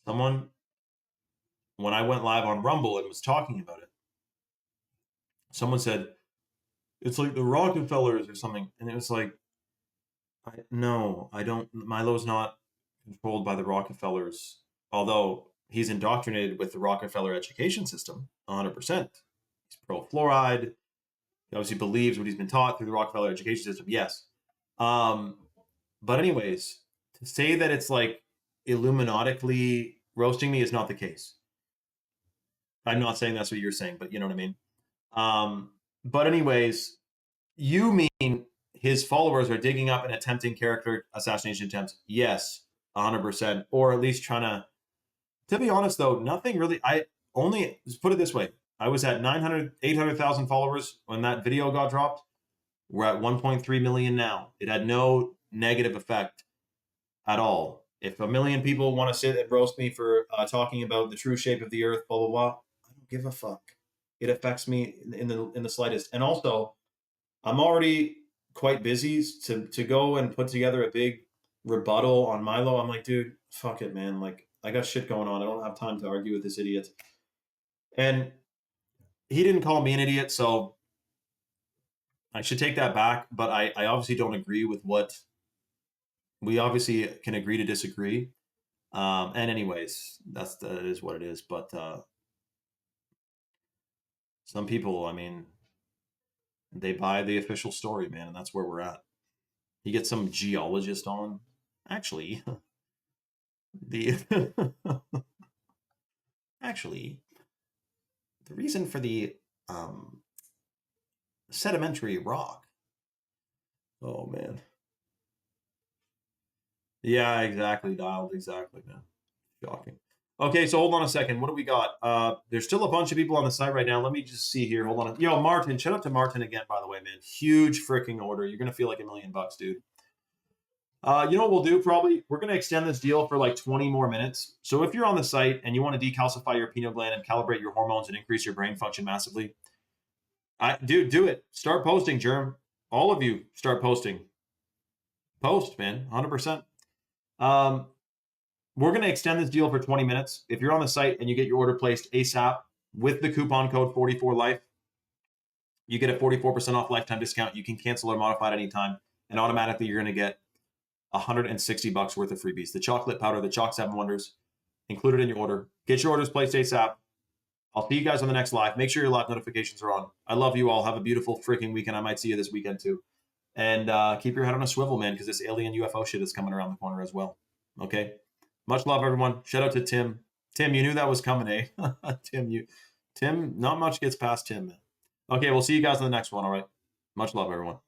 someone when I went live on Rumble and was talking about it, someone said it's like the Rockefellers or something, and it was like, no, I don't. Milo's not controlled by the Rockefellers, although he's indoctrinated with the Rockefeller education system, 100%. He's pro fluoride. He obviously believes what he's been taught through the Rockefeller education system. Yes. But anyways, to say that it's like Illuminatically roasting me is not the case. I'm not saying that's what you're saying, but you know what I mean. But anyways, you mean his followers are digging up and attempting character assassination attempts? Yes, 100%. Or at least trying to. To be honest, though, nothing really. I only just put it this way: I was at 900, 800,000 followers when that video got dropped. We're at 1.3 million now. It had no negative effect at all. If a million people want to sit and roast me for talking about the true shape of the earth, blah blah blah, I don't give a fuck. It affects me in the slightest. And also, I'm already quite busy to go and put together a big rebuttal on Milo. I'm like, dude, fuck it, man. Like, I got shit going on. I don't have time to argue with this idiot. And he didn't call me an idiot, so I should take that back. But I obviously don't agree with what we obviously can agree to disagree. And anyways, that is what it is. But some people, I mean, they buy the official story, man, and that's where we're at. You get some geologist on. Actually, the actually the reason for the sedimentary rock. Oh man. Yeah, exactly. Dialed exactly, man. Shocking. Okay, so hold on a second. What do we got? There's still a bunch of people on the site right now. Let me just see here. Hold on. Yo, Martin. Shout out to Martin again, by the way, man. Huge freaking order. You're gonna feel like $1 million, dude. You know what we'll do? Probably we're gonna extend this deal for like 20 more minutes. So if you're on the site and you want to decalcify your pineal gland and calibrate your hormones and increase your brain function massively, do it. Start posting, Germ. All of you start posting. Post, man. 100%. We're going to extend this deal for 20 minutes. If you're on the site and you get your order placed ASAP with the coupon code 44life, you get a 44% off lifetime discount. You can cancel or modify at any time, and automatically you're going to get $160 worth of freebies. The chocolate powder, the Chalk 7 Wonders, included in your order. Get your orders placed ASAP. I'll see you guys on the next live. Make sure your live notifications are on. I love you all. Have a beautiful freaking weekend. I might see you this weekend too. And keep your head on a swivel, man, because this alien UFO shit is coming around the corner as well. Okay? Much love, everyone. Shout out to Tim. Tim, you knew that was coming, eh? Tim, not much gets past Tim, man. Okay, we'll see you guys in the next one, all right? Much love, everyone.